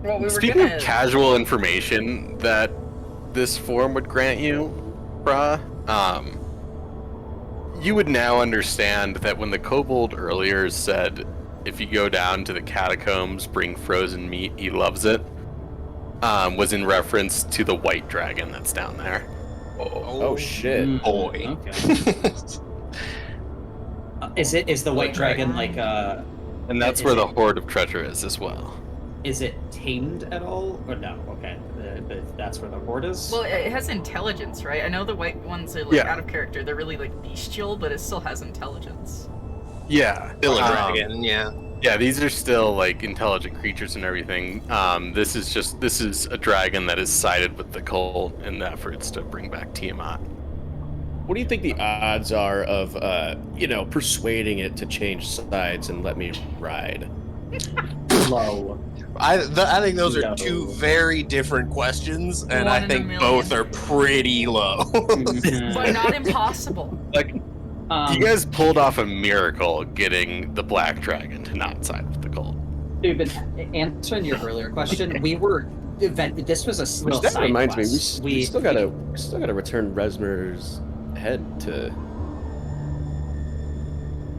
Well, we were Speaking gonna... of casual information that this form would grant you, Brah, you would now understand that when the kobold earlier said, if you go down to the catacombs, bring frozen meat, he loves it, was in reference to the white dragon that's down there. Oh shit. Mm, boy. Okay. Is the white dragon like And that's Is where it- the Hoard of Treasure is as well. is it tamed at all or no? Okay, but that's where the horde is. Well, it has intelligence, right? I know the white ones are like Yeah. out of character. They're really like bestial, but it still has intelligence. Yeah. Still a dragon, yeah. Yeah, these are still like intelligent creatures and everything. This is a dragon that is sided with the cult in the efforts to bring back Tiamat. What do you think the odds are of, persuading it to change sides and let me ride? Low. I think those are No. two very different questions, and One I in a think million. both are pretty low. But not impossible. Like, you guys pulled off a miracle getting the black dragon to not side with the cult. Dude, but answering your earlier question, we were. This was a Which little that side reminds me, quest. we still gotta return Resmer's head to,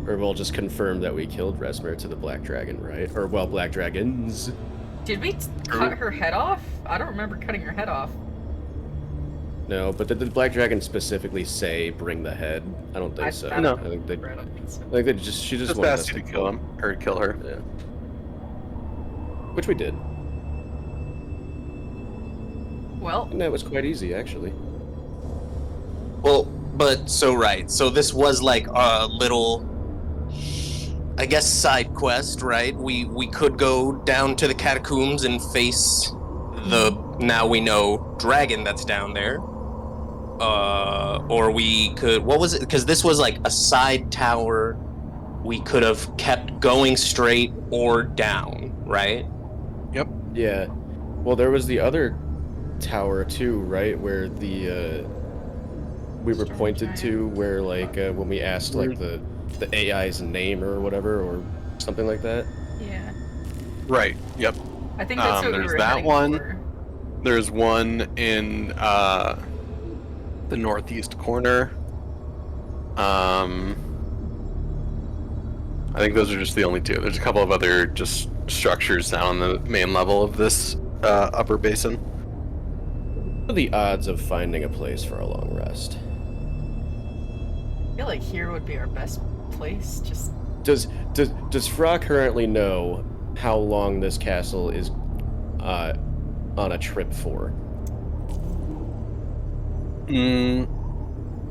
or we'll just confirm that we killed Resmer to the black dragon, right? Or well, black dragons. Did we cut her head off? I don't remember cutting her head off. No, but did the black dragon specifically say bring the head? I don't think so. No. I think they, I don't think so. I think they she just wanted us asked you to kill him or kill her. Yeah. Which we did, Well, and that was quite easy actually. Well, but so this was like a little, I guess, side quest, right? We could go down to the catacombs and face the now we know dragon that's down there, or we could, what was it? Because this was like a side tower. We could have kept going straight or down, right? Yeah. Well, there was the other tower too, right? Where the we were pointed to, where like when we asked like the AI's name or whatever or something like that. yeah. Right. Yep. I think that's what we there's were that heading one. for. There's one in the northeast corner. I think those are just the only two. There's a couple of other just structures down on the main level of this upper basin. What are the odds of finding a place for a long rest? I feel like here would be our best place. Just Does Fra currently know how long this castle is on a trip for?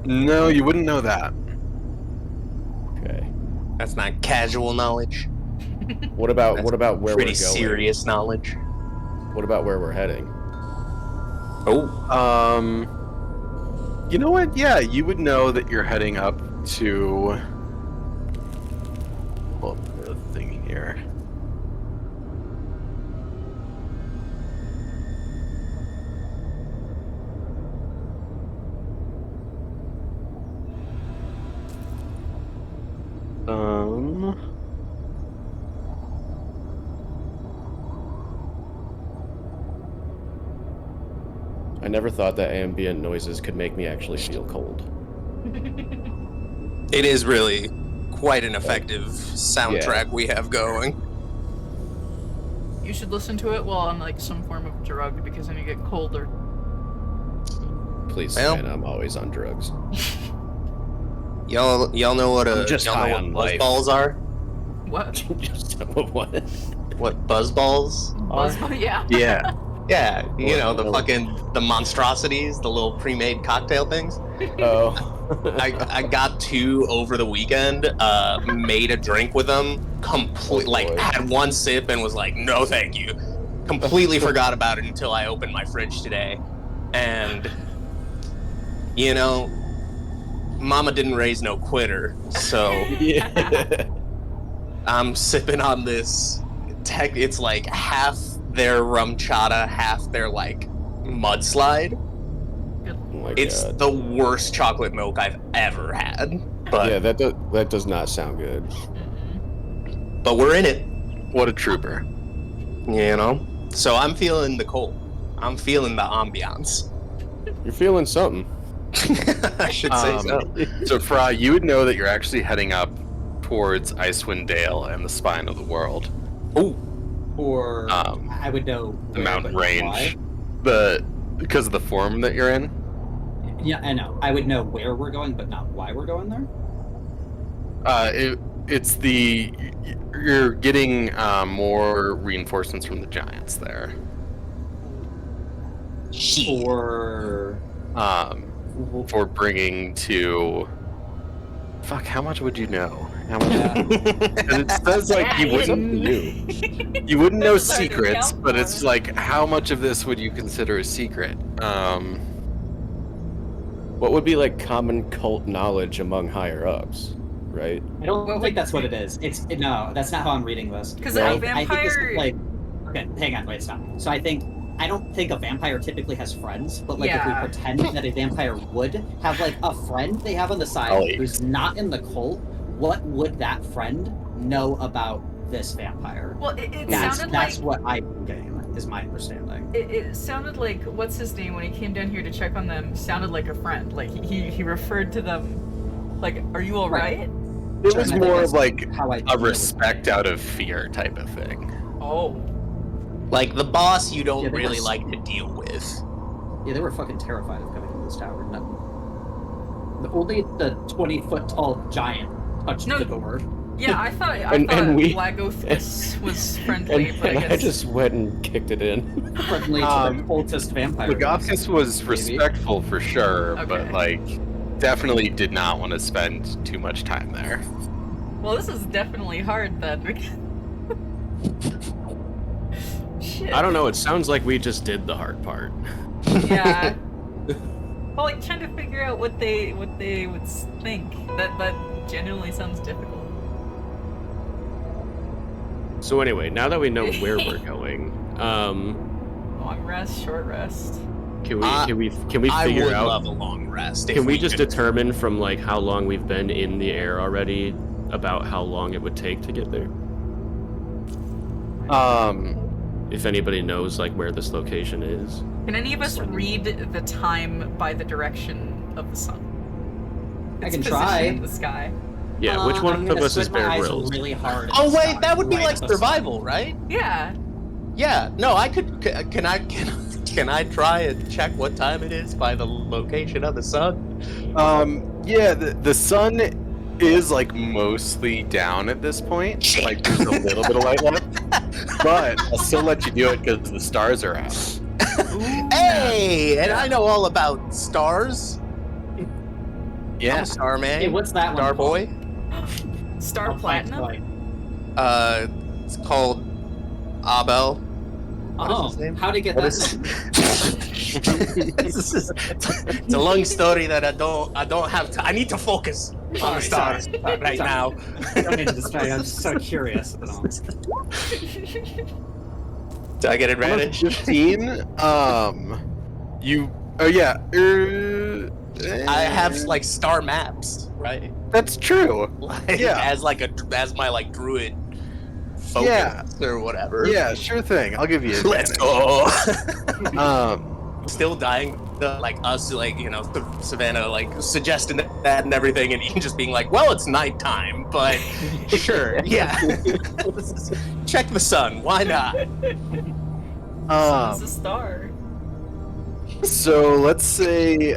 No, you wouldn't know that. Okay. That's not casual knowledge. What about That's where we're going? Pretty serious knowledge. What about where we're heading? Oh, You know what? Yeah, you would know that you're heading up to. Well, the thing here. I never thought that ambient noises could make me actually feel cold. it is really quite an effective soundtrack we have going. you should listen to it while on like some form of drug because then you get colder. Please, Well- man, I'm always on drugs. Y'all know what I'm just y'all high know on what life. buzzballs are? What? Just what? What buzzballs are? Yeah. Yeah. Yeah, you know, the Well, the monstrosities, the little pre-made cocktail things. Oh. I got 2 over the weekend, made a drink with them, Oh, boy. had one sip and was like, no thank you. Completely forgot about it until I opened my fridge today. And, you know, mama didn't raise no quitter, so Yeah. I'm sipping on this. It's like half their rum chata, half their like mudslide. Oh my It's God. the worst chocolate milk I've ever had. But Yeah, that does not sound good. but we're in it, What a trooper. you know. So I'm feeling the cold. I'm feeling the ambiance. You're feeling something. I should say so. So, Fra, you would know that you're actually heading up towards Icewind Dale and the spine of the world. Ooh, Or I would know The where, mountain but not range. Because of the form that you're in. why. Yeah, I know. I would know where we're going, but not why we're going there. You're getting more reinforcements from the giants there. shit. Or For bringing to. Fuck, how much would you know? How much? Yeah. And it says like you wouldn't you wouldn't know That's hard to secrets, account but for. it's like how much of this would you consider a secret? What would be like common cult knowledge among higher ups, right? I don't What think would- that's what it is. No, that's not how I'm reading this. Because Well, a I think this vampire. is like Okay, hang on, wait, stop. So I don't think a vampire typically has friends, but like if we Yeah. pretend that a vampire would have like a friend they have on the side Colleague. who's not in the cult, what would that friend know about this vampire? Well, it That's sounded like what I'm getting at, is my understanding. it sounded like what's his name when he came down here to check on them sounded like a friend. Like he referred to them like, "Are you all Right. right?" It was I think more that's like how I a respect out of fear type of thing. Oh. Like the boss you don't Yeah, they really were- like to deal with. Yeah, they were fucking terrified of coming into this tower. No. Only the 20-foot tall giant touched No. the door. Yeah, I thought And we- Lagoth was friendly, And, but and I I guess just went and kicked it in. Friendly to the cultist vampire. Lagothis was Maybe. respectful for sure, but Okay. like definitely did not want to spend too much time there. well, this is definitely hard then. Because... Shit. I don't know. It sounds like we just did the hard part. Yeah. Well, like trying to figure out what they would think. That genuinely sounds difficult. So anyway, now that we know where we're going, Long rest, short rest. can we I figure would out? love a long rest. if Can we just could- determine from like how long we've been in the air already about how long it would take to get there? If anybody knows like where this location is. Can any of us read the time by the direction of the sun? I Its can position try. in the sky. Yeah, which I'm one of gonna us is squint my Bear eyes Grylls? really hard. Oh at the wait, sky, that would be right like at the sun. survival, right? Yeah. Yeah. No, I could. Can I try and check what time it is by the location of the sun? Yeah, the sun is like mostly down at this point. Like there's a little bit of light left, but I'll still let you do it because the stars are out. Hey, and I know all about stars. I'm Yeah. a star man. Hey, what's that Star one boy. Star called? Platinum? It's called Abel. What is Oh, his name? how to get What that? is it's a long story that I don't have to. I need to focus on the Sorry, stars right now. Don't mean to distract you, I'm just so curious. Do I get advantage? 15. You. Oh yeah. I have like star maps, right? That's true. Like, Yeah. as my like druid focus Yeah. or whatever. Yeah, sure thing. I'll give you. Let's advantage. go. Still dying. Like us, like Savannah, like suggesting that and everything, and Ian just being like, "Well, it's nighttime, but sure, yeah. Check the sun. Why not?" It's a star. So let's say,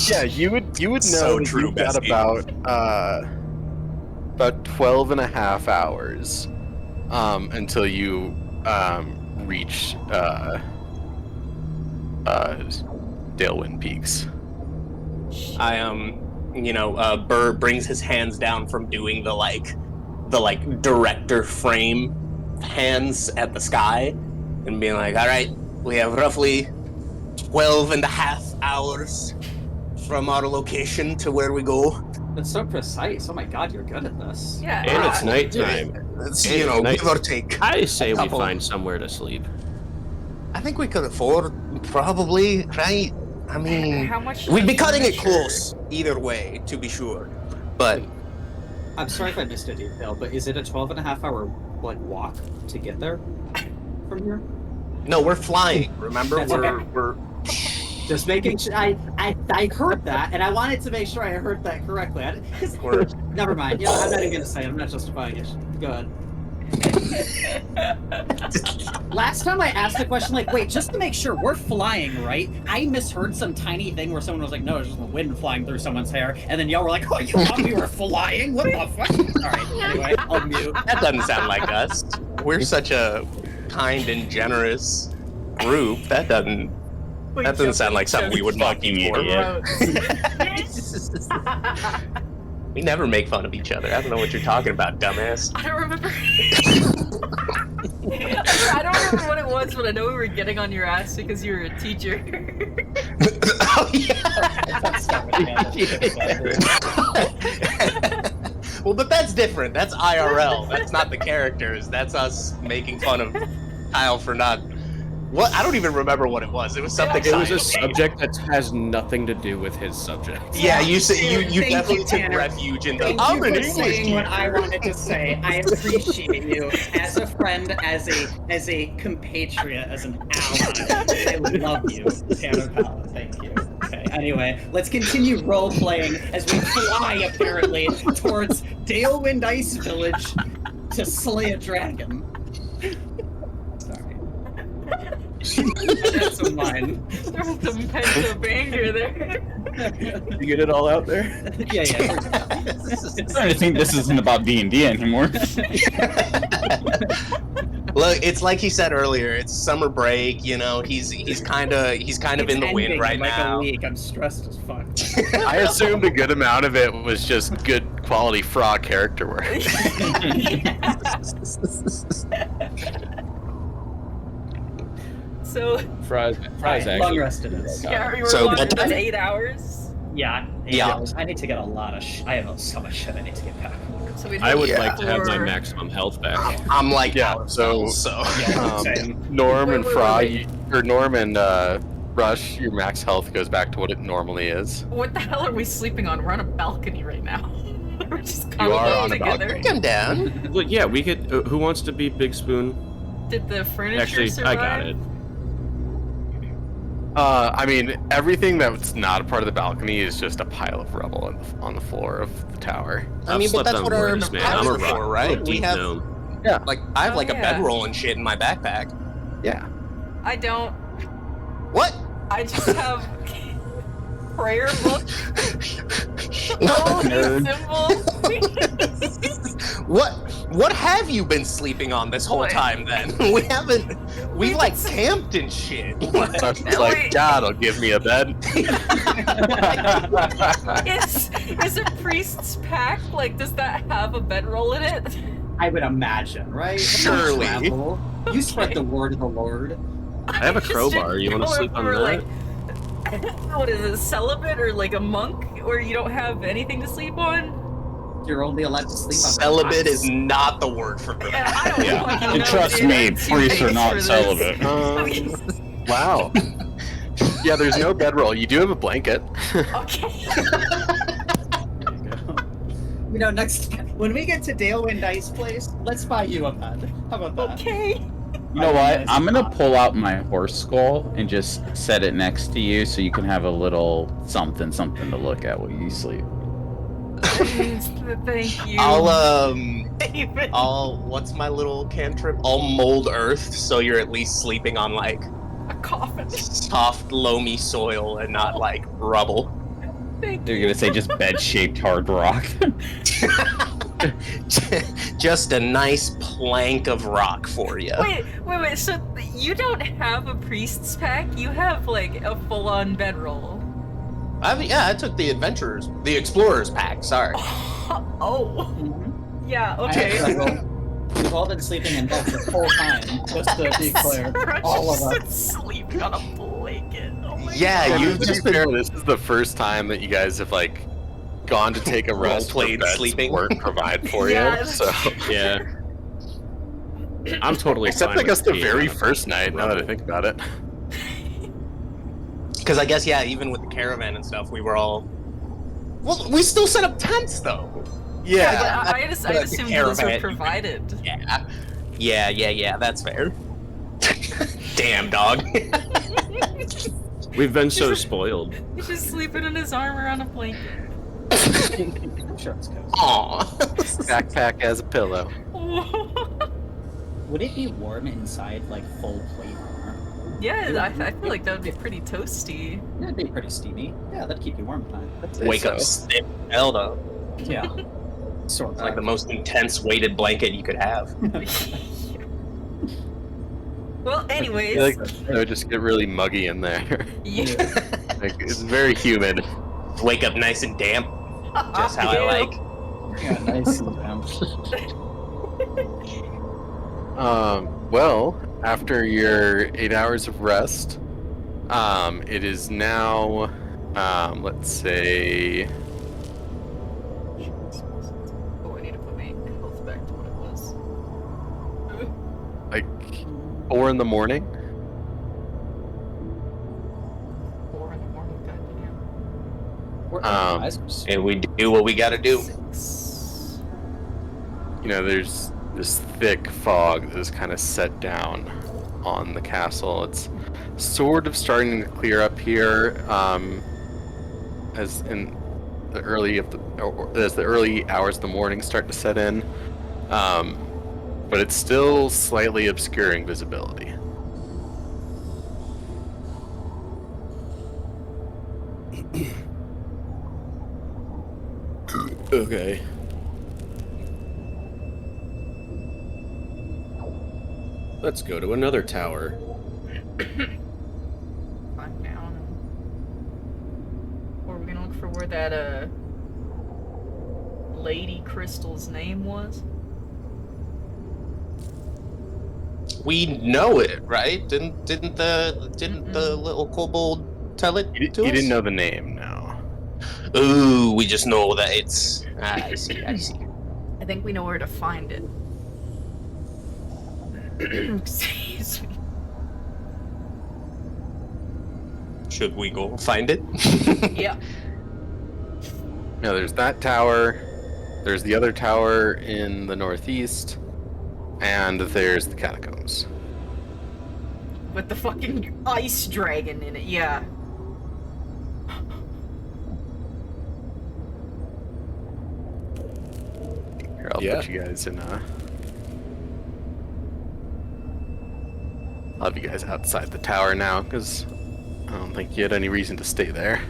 yeah, you would know So that true, you've got Bessie. about 12 and a half hours until you reach Dalewind Peaks. I Burr brings his hands down from doing the director frame hands at the sky and being like, all right, we have roughly 12 and a half hours from our location to where we go. That's so precise. Oh my god, you're good at this. Yeah. And it's nighttime. It's, Hey, give or take. I say we Couple. find somewhere to sleep. I think we could afford, probably, right? I mean, How much? we'd be cutting it furniture- close either way, to be sure. But I'm sorry if I missed a detail, but is it a 12 and a half hour like walk to get there from here? no, we're flying. Remember, That's we're Just making sure. I heard that, and I wanted to make sure I heard that correctly. we're Never mind. Yeah, I'm not even gonna say it. I'm not justifying it. Go ahead. Last time I asked a question like, wait, just to make sure we're flying, right? I misheard some tiny thing where someone was like, no, it's just the wind flying through someone's hair, and then y'all were like, oh, you thought we were flying? What the fuck? Alright, anyway, I'll mute. that doesn't sound like us. We're such a kind and generous group. That doesn't sound like something we would Fucking for. idiot. We never make fun of each other. I don't know what you're talking about, dumbass. I don't remember. I don't remember what it was, but I know we were getting on your ass because you were a teacher. Oh yeah. Well, but that's different. That's IRL. That's not the characters. That's us making fun of Kyle for not. What? I don't even remember what it was. It was something. It was a science. subject that has nothing to do with his subject. Yeah, you say you Thank definitely you, took Tanner. refuge in the. Thank I'm you an for English saying what I teacher. wanted to say. I appreciate you as a friend, as a compatriot, as an ally. I love you, Tanner Powell. Thank you. Okay. Anyway, let's continue role playing as we fly apparently towards Dalewind Ice Village to slay a dragon. Sorry. I got some wine. There was some pent-up anger there. You get it all out there? Yeah. I'm starting to think this isn't about D&D anymore. Look, it's like he said earlier. It's summer break. You know, he's kind of in It's the wind ending right in like now. a week. I'm stressed as fuck. I assumed a good amount of it was just good quality frog character work. So, Fries Long actually. rested is. yeah, we were So, locked bedtime? in 8 hours. Yeah. Yeah. I need to get a lot of. I have so much shit I need to get back. So we I would Yeah. like to have my for- maximum health back. I'm like Yeah, out of so- spells, so. Norm and Wait, Frog, wait. or Norm and Rush, your max health goes back to what it normally is. What the hell are we sleeping on? We're on a balcony right now. We're just You are cuddled on a together. balcony. Come down. Look, yeah, we could. Who wants to be Big Spoon? Did the furniture Actually, survive? I got it. I mean, everything that's not a part of the balcony is just a pile of rubble on the floor of the tower. I mean, but slept that's on what our worse, man. pallets I'm a are for, rock. right? I'm a We deep have gnome. like I have Oh, like a yeah. bedroll and shit in my backpack. Yeah. I don't. What? I just have prayer book. No. Holy symbols. What have you been sleeping on this whole What? time then? We've like just- camped and shit. Rush is Wait. like, God will give me a bed. Is a priest's pack like? Does that have a bedroll in it? I would imagine, right? Surely. Travel. You spread the word of the Lord. I have a just crowbar. didn't You want know to if sleep on we were, that? Like, what is it, celibate or like a monk, or you don't have anything to sleep on? You're only allowed to sleep on Celibate rocks. is not the word for Yeah, that. I don't Yeah, fucking and know, trust dude. me, I'm too priests are base not for this. celibate. Wow. Yeah, there's no bedroll. You do have a blanket. Okay. You know, next when we get to Dalewind Ice Place, let's buy you a bed. How about that? Okay. You know what? I'm gonna pull out my horse skull and just set it next to you so you can have a little something to look at while you sleep. Thank you. I'll what's my little cantrip? I'll mold earth so you're at least sleeping on like a coffin. soft, loamy soil and not like rubble. Thank They're you. gonna say just bed-shaped hard rock. Just a nice plank of rock for you. Wait. So you don't have a priest's pack? You have like a full-on bedroll. I took the explorer's pack. Sorry. Oh. Mhm. Yeah. I Okay. have We've all been sleeping in bed the whole time, just to be clear. All of us. Sleeping on a blanket. Oh my Yeah, God. you've To just be been fair, this is the first time that you guys have like gone to take a rest where Role-played beds sleeping. weren't provide for Yeah, you. So Yeah. I'm totally except fine I guess with the being very on a first night. Now that I rubble. think about it. because I guess even with the caravan and stuff, we were all. Well, we still set up tents though. Yeah, but I that's I the assumed those were caravan. provided. Yeah. That's fair. Damn dog. We've been so spoiled. He's just sleeping in his armor on a blanket. Sure, it's cozy. Aw. Backpack as a pillow. Would it be warm inside, like full plate armor? Yeah, I feel like that would be pretty toasty. That'd be pretty steamy. Yeah, that'd keep you warm at night. Wake up stiff as hell though. Yeah. Sort It's of. like the most intense weighted blanket you could have. Well, I anyways. feel like it would just get really muggy in there. Yeah. Like, it's very humid. Wake up nice and damp, just how I like. Yeah, nice and damp. Well, after your 8 hours of rest, it is now, let's say, like 4 in the morning. 4 in the morning, goddamn. We're Um, organizers. And we do what we gotta do. 6. You know, there's this thick fog that is kind of set down on the castle. It's sort of starting to clear up here, as in the as the early hours of the morning start to set in. But it's still slightly obscuring visibility. Okay. Let's go to another tower. Climb down. Or we're gonna look for where that Lady Crystal's name was. We know it, right? Didn't the little kobold tell it He to us? didn't know the name, no. Ooh, we just know that it's. I see. I see. I think we know where to find it. Excuse me. Should we go find it? Yeah. No, there's that tower. There's the other tower in the northeast, and there's the catacombs. With the fucking ice dragon in it, yeah. Here, I'll Yeah. put you guys in I'll have you guys outside the tower now, because I don't think you had any reason to stay there.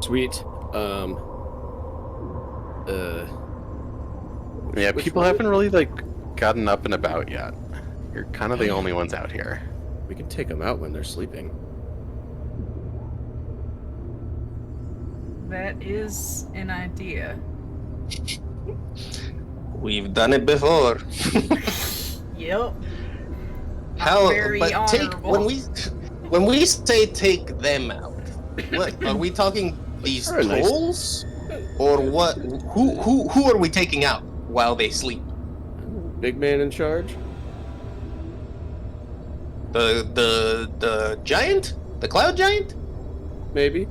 Sweet. Yeah, Which people way? haven't really, like, gotten up and about yet. You're kind of the only ones out here. We can take them out when they're sleeping. That is an idea. We've done it before. Yep. How? Very But take honorable. when we say take them out. What are we talking? These Very nice. trolls, or what? Who are we taking out while they sleep? Big man in charge? The giant, the cloud giant, Maybe.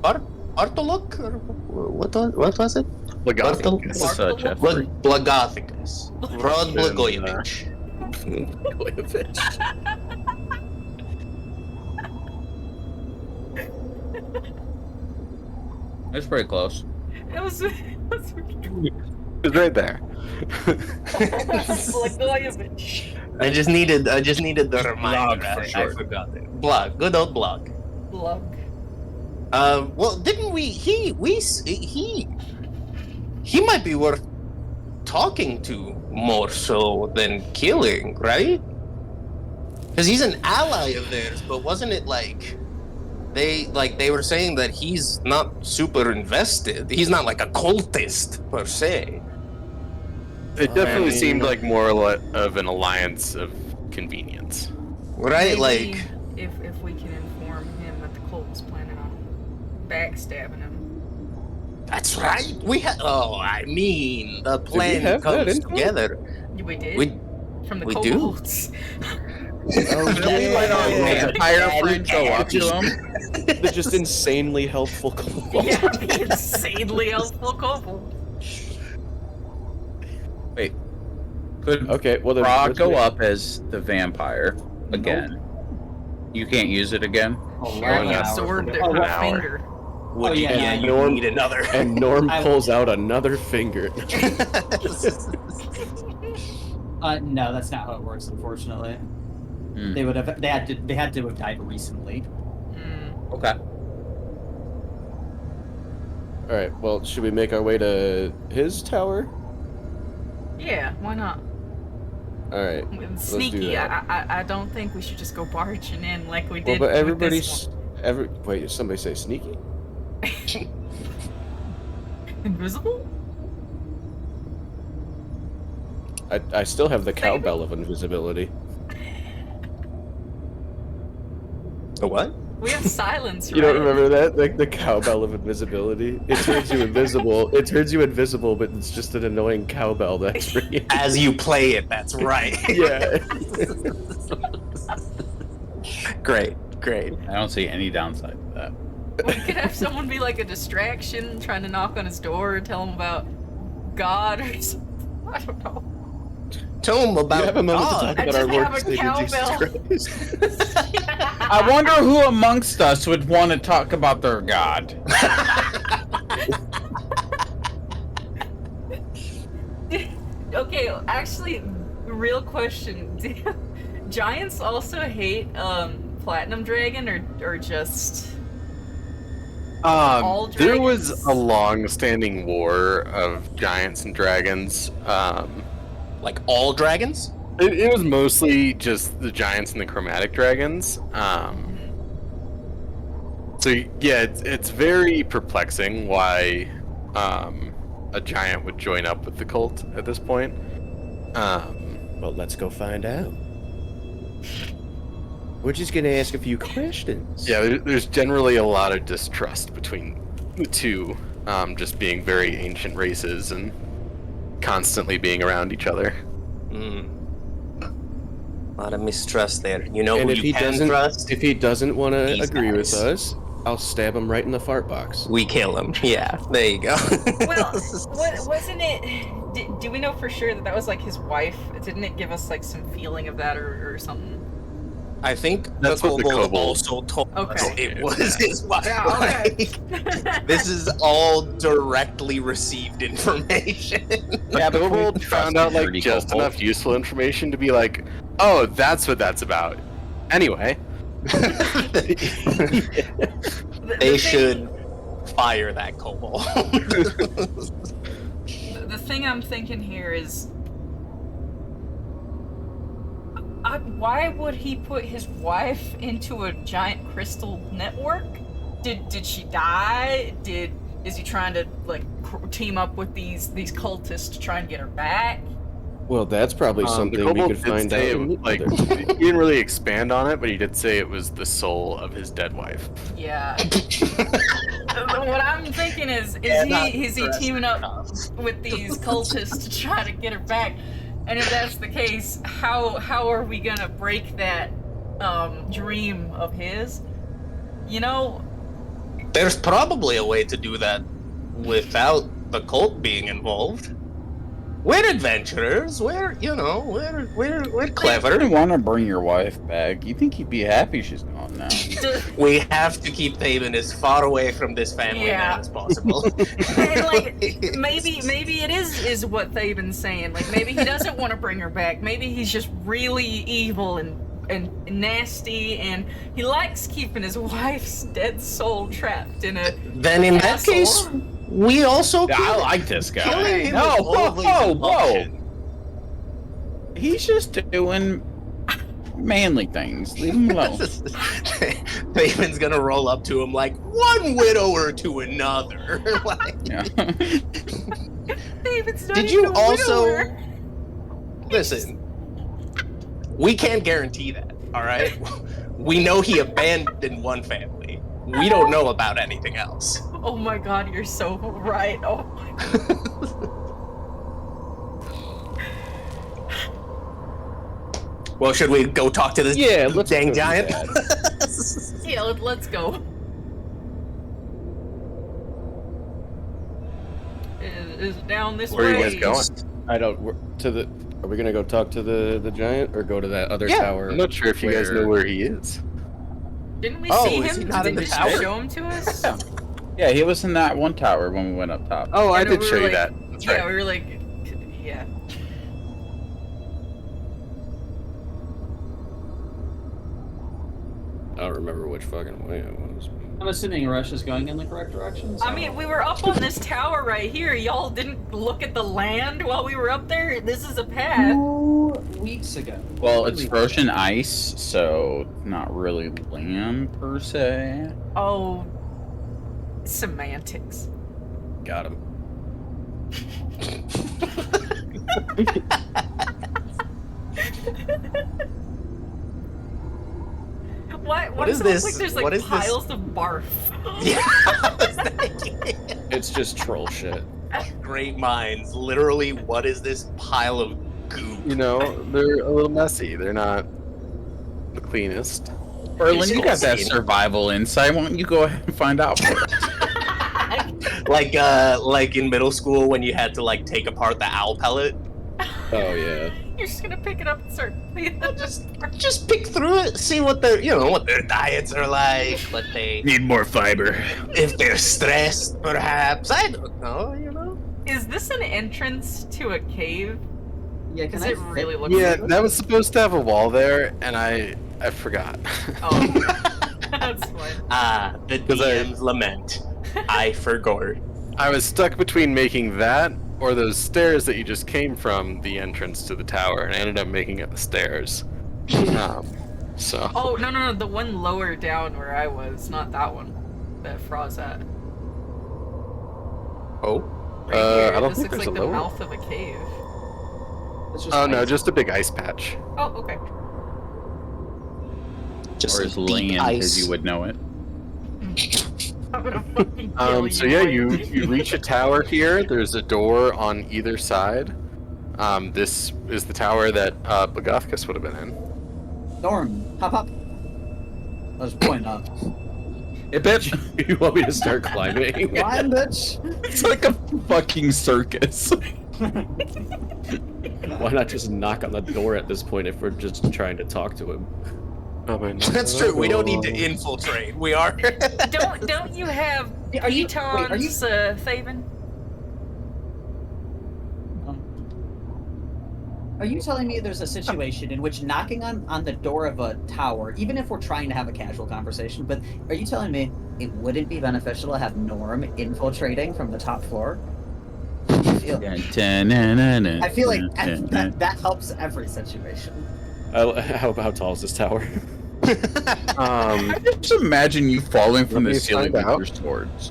Artolok, or what was it? Blagothic. What's up, Jeffrey? Blagothicus, Rod Blagojevich. It's pretty close. It was It's right there. Blagojevich. I just needed the reminder. Blog for I short. forgot it. Blog, good old blog. Blug. Well, didn't we? He might be worth talking to more so than killing, right? Because he's an ally of theirs, but wasn't it like they were saying that he's not super invested? He's not like a cultist per se. It definitely I mean, seemed like more of an alliance of convenience. Right? Maybe Like, if we can inform him that the cult was planning on backstabbing him. that's right. We had. Oh, I mean, the we plan have that comes info? together. We did. We From the we do? kobolds. Let our vampire friend go up to him. They're just insanely helpful kobolds. Yeah, the insanely helpful kobold. Wait. Could Okay, well then Brock let's go make- up as the vampire again? You can't use it again? Sharing no. a sword to Oh, her an hour. finger. Would Oh, you? yeah, Yeah, no, you Norm- need another. And Norm I- pulls out another finger. No, that's not how it works. Unfortunately, Hmm. they had to have died recently. Mm. Okay. Alright, well, should we make our way to his tower? Yeah, why not? Alright. Sneaky. that. I don't think we should just go barging in like we Well, did. but with everybody's... this Wait, did somebody say sneaky? one. Invisible? I still have the cowbell of invisibility. A what? We have silence, You don't right? remember that? Like the cowbell of invisibility? It turns you invisible. It turns you invisible, but it's just an annoying cowbell that's ringing. As you play it, that's right. Yeah. Great. I don't see any downside to that. We could have someone be like a distraction, trying to knock on his door, tell him about God or something. I don't know. Tell him You about have a moment God. to talk I about our just Lord have and a Savior Jesus cowbell. Christ. I wonder who amongst us would want to talk about their god. Okay, actually, real question. Do giants also hate Platinum Dragon or just all There was dragons? a long-standing war of giants and dragons. Like all dragons? It was mostly just the giants and the chromatic dragons. So yeah, it's very perplexing why a giant would join up with the cult at this point. Well, let's go find out. We're just gonna ask a few questions. Yeah, there's generally a lot of distrust between the two, just being very ancient races and constantly being around each other. A lot of mistrust there. You know And who if he you can doesn't, trust? if he doesn't want to These agree with guys. us, I'll stab him right in the fart box. We kill him. Yeah, there you go. Well, wasn't it? Do we know for sure that was like his wife? Didn't it give us like some feeling of that or something? I think That's the what the kobold kobold also told us Okay. it was his wife. Yeah, okay. Like, this is all directly received information. Yeah, The but kobold found out like just enough useful information to be like, oh, that's what that's about. Anyway, They should fire that kobold. The thing I'm thinking here is, why would he put his wife into a giant crystal network? Did she die? Is he trying to like team up with these cultists to try and get her back? Well, that's probably the something we kobold could did find out. say in the like other. he didn't really expand on it, but he did say it was the soul of his dead wife. Yeah. What I'm thinking is he teaming up with these cultists to try to get her back? And if that's the case, how are we gonna break that dream of his? You know, There's probably a way to do that without the cult being involved. We're adventurers. We're clever. I want to bring your wife back. You think he'd be happy she's gone now? We have to keep Thaben as far away from this family Yeah. man as possible. and like maybe it is what Thaben's saying. Like maybe he doesn't want to bring her back. Maybe he's just really evil and nasty, and he likes keeping his wife's dead soul trapped in a Then in that castle. case, we also Yeah, I kill like this guy. Killing him No, is whoa, always whoa, an whoa. option. He's just doing manly things. Leave him alone. Thaben's gonna roll up to him like one widower to another. Like, Yeah. Thaben's not did even you a also widower. listen? We can't guarantee that. All right. We know he abandoned one family. We don't know about anything else. Oh my god, you're so right. Oh my Well, should we go talk to this Yeah, let's dang go do giant? that. yeah, let's go. Is down this Where are way. you guys going? I don't. Are we gonna go talk to the giant or go to that other Yeah, tower? I'm not sure if you guys know where he is. Didn't we Oh, see is him? he not in Did the she tower? show him to us? Yeah, he was in that one tower when we went up top. Oh, I And did we show were you like- that. That's Yeah, right. we were like, yeah. I don't remember which fucking way it was. I'm assuming Rush is going in the correct direction. So. I mean, we were up on this tower right here. Y'all didn't look at the land while we were up there. This is a path. 2 weeks ago. Well, it's frozen ice, so not really land per se. Oh, semantics. Got him. Why What does is it look this? like there's What like is this? piles of barf? Yeah, I was thinking. It's just troll shit. Great minds. Literally, what is this pile of goop? You know, they're a little messy. They're not the cleanest. Erlen, you got that Scene. survival insight. Why don't you go ahead and find out for us? Like in middle school when you had to like take apart the owl pellet. Oh yeah. You're just gonna pick it up and start cleaning it. Just pick through it, see what their what their diets are like, what they Need more fiber. if they're stressed, perhaps. I don't know. Is this an entrance to a cave? Yeah, Does it really look Yeah, like that was supposed to have a wall there, and I forgot. Oh, that's fine. The 'Cause I- DM's lament. I forgot. I was stuck between making that or those stairs that you just came from the entrance to the tower, and I ended up making it the stairs. So. Oh, no, the one lower down where I was, not that one. That Fra's at. Oh. Right here, I don't this think looks there's like a the lower. mouth of a cave. It's just Oh no, ice. just a big ice patch. Oh, okay. Just Or his deep land, ice. as you would know it. I'm gonna fucking kill So you. yeah, Wayne. you reach a tower here. There's a door on either side. This is the tower that Blagofkas would have been in. Norm, hop up. Let's point up. Hey, bitch! You want me to start climbing? Climb, bitch. It's like a fucking circus. Why not just knock on the door at this point if we're just trying to talk to him? Oh man, That's true. We don't need to infiltrate. We are. Don't you have Are you- pitons, wait, are you- Thaven? Are you telling me there's a situation in which knocking on the door of a tower, even if we're trying to have a casual conversation, but are you telling me it wouldn't be beneficial to have Norm infiltrating from the top floor? I feel like that helps every situation. How tall is this tower? I just imagine you falling from Let the me ceiling find with out. your swords.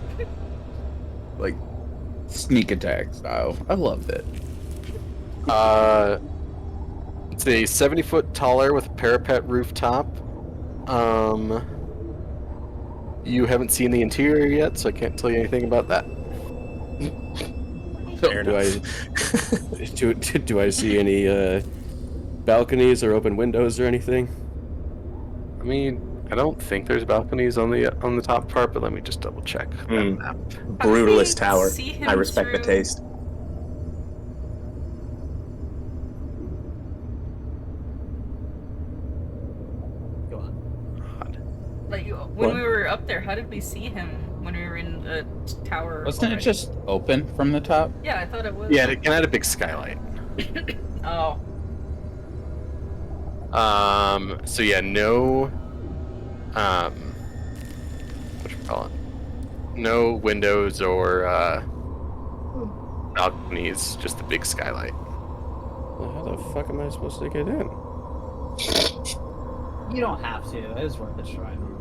Like, sneak attack style. I love it. It's a 70-foot taller with a parapet rooftop. You haven't seen the interior yet, so I can't tell you anything about that. Fair Do enough. do I see any balconies or open windows or anything? I mean, I don't think there's balconies on the top part, but let me just double check. Hmm. How did Brutalist we tower. see him I respect the through- taste. Go on. Like when What? we were up there, how did we see him when we were in the tower? Wasn't it already? just open from the top? Yeah, I thought it was. Yeah, it had a big skylight. Oh. So yeah, no, what you call it? No windows or balconies, just a big skylight. Well, how the fuck am I supposed to get in? You don't have to. It is worth a try, Norm.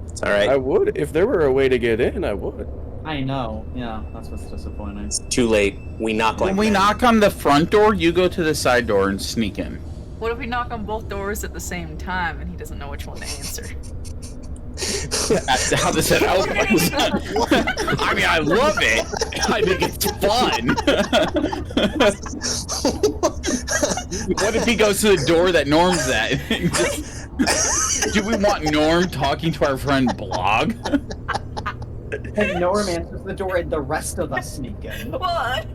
It's all right. I would. If there were a way to get in, I would. I know. Yeah, that's what's disappointing. Too late. We knock like When we men. knock on the front door, you go to the side door and sneak in. What if we knock on both doors at the same time and he doesn't know which one to answer? How does that help us? I mean, I love it. I think it's fun. What if he goes to the door that Norm's at? Do we want Norm talking to our friend Blog? And Norm answers the door, and the rest of us sneak in. What?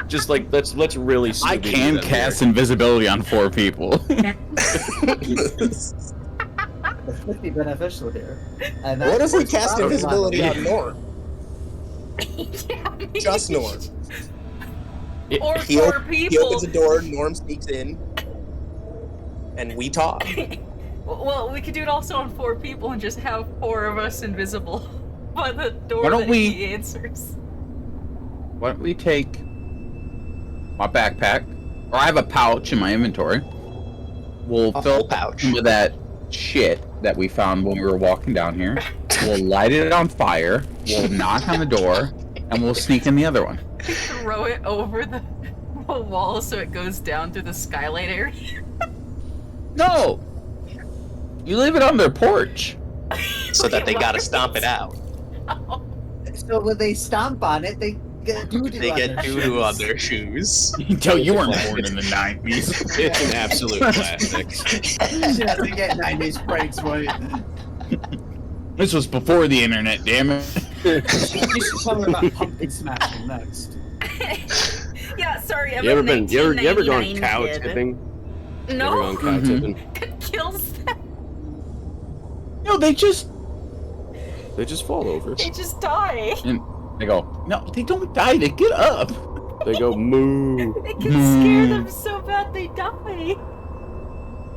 Just like let's really. I Scooby-Doo can them cast here. invisibility on 4 people. It would be beneficial here. And What if we that's cast probably invisibility why- on Norm? Just Norm. Or He, four he people. opens the door, Norm sneaks in, and we talk. Well, we could do it also on 4 people and just have 4 of us invisible by the door Why don't that we- he answers. Why don't we take my backpack, or I have a pouch in my inventory. We'll A fill whole pouch. some of that shit that we found when we were walking down here. We'll light it on fire. We'll knock on the door, and we'll sneak in the other one. Throw it over the a wall so it goes down through the skylight area? No! You leave it on their porch. So that they gotta stomp it out. So when they stomp on it, they get doo-doo They on get their doo-doo shoes. on their shoes. Joe, you weren't born in the 90s. It's an absolute classic. Yeah, they get 90s pranks, right? This was before the internet, damn it. You should tell her about pumpkin smashing next. Yeah, sorry, I'm You ever a been? You ever gone 1999 cow kid. tipping? You ever No, gone cow Mhm. tipping? it kills them. No, they just They just fall over. They just die. they go, no, they don't die, they get up. They go moo. It can scare them so bad they die.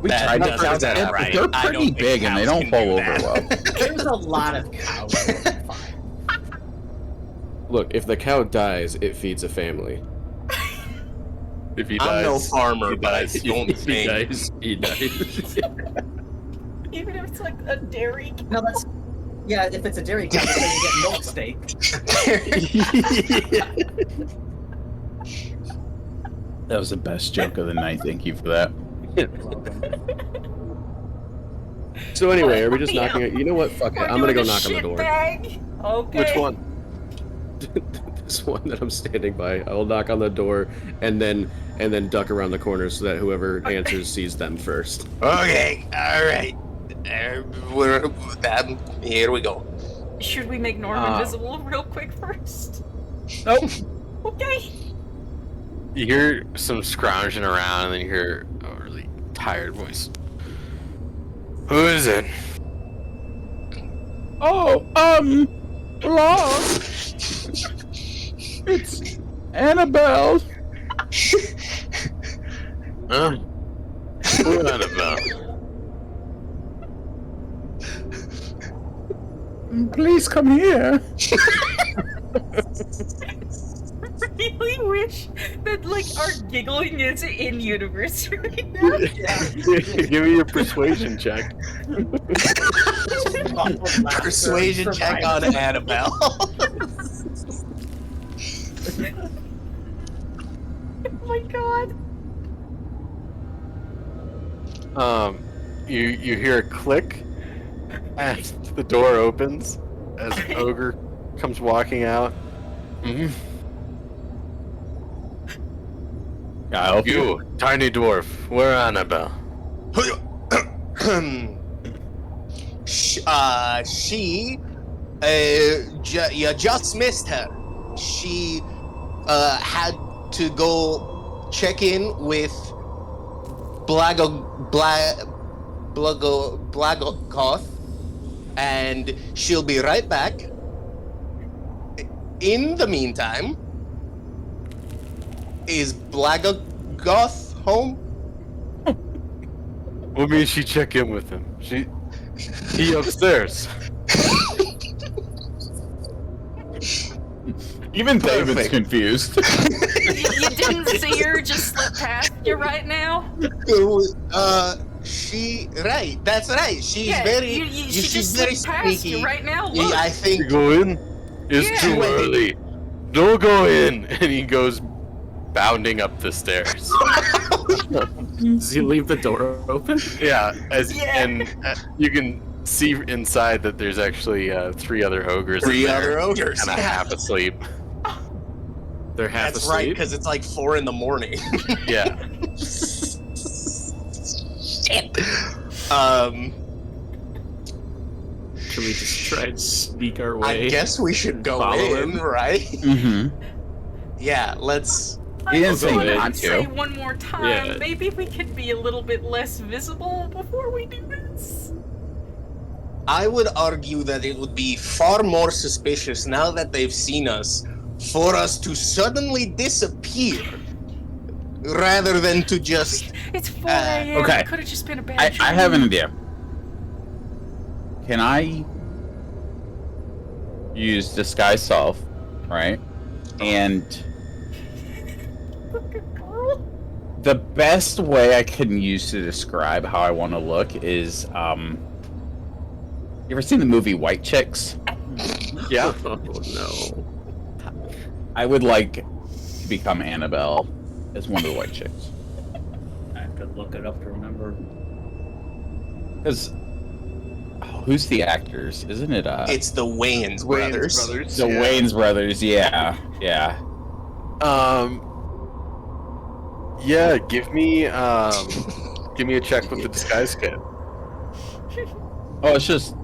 We That tried to doesn't count sound that, right. but I they're don't pretty think big and they cows don't can fall do over that. well. There's a lot of cows. Fine. Look, if the cow dies, it feeds a family. If he I'm dies, no farmer, he but I dies. don't If he think. dies, he dies. Even if it's like a dairy cow. No, that's yeah. If it's a dairy cow, then you get milk steak. That was the best joke of the night, thank you for that. So anyway, are we just Yeah. knocking at? You know what? Fuck it. We're I'm gonna go doing a knock on the shit door. bag. Okay. Which one? This one that I'm standing by. I will knock on the door and then duck around the corner so that whoever answers sees them first. Okay, all right. Here we go. Should we make Norm invisible real quick first? Nope. Okay. You hear some scrounging around, and then you hear a really tired voice. Who is it? Oh, hello. It's Annabelle. Huh? Who Annabelle? Please come here. I really wish that like our giggling is in universe right now. Give me your persuasion check. Persuasion check on Annabelle. Oh my god. You hear a click as the door opens as an ogre comes walking out. Mm-hmm. I'll help you. You, tiny dwarf, where Annabelle? You just missed her. She had to go check in with Blagogoth, and she'll be right back. In the meantime, is Blagogoth home? What means she check in with him? He upstairs. Even David's Perfect. confused. You didn't see her just slip past you right now? That's right. She's Yeah, very, she she's just very slipped past sneaky. you right now. Yeah, Look. I You think go in? It's Yeah. too early. Don't go in. And he goes bounding up the stairs. Does he leave the door open? Yeah, Yeah. and you can see inside that there's actually three other ogres. Three in there, other ogres, kind of yeah. half asleep. They're half that's right, asleep. because it's like 4 a.m. Yeah. Shit. Should we just try and sneak our I way? guess we should go Follow in, him? right? Mm-hmm. Yeah, let's. He didn't I say wanted not to to. say one more time. Yeah. Maybe we could be a little bit less visible before we do this. I would argue that it would be far more suspicious now that they've seen us for us to suddenly disappear rather than to just. It's 4 a.m. okay. It could have just been a bad I dream. have an idea. Can I use disguise self, right? And Girl. the best way I can use to describe how I want to look is, you ever seen the movie White Chicks? Yeah. Oh no. I would like to become Annabelle as one of the white chicks. I have to look it up to remember. Because who's the actors? Isn't it? It's the Wayans brothers. The Wayans brothers. Yeah. Yeah. Give me a check with the disguise kit. Oh, it's just.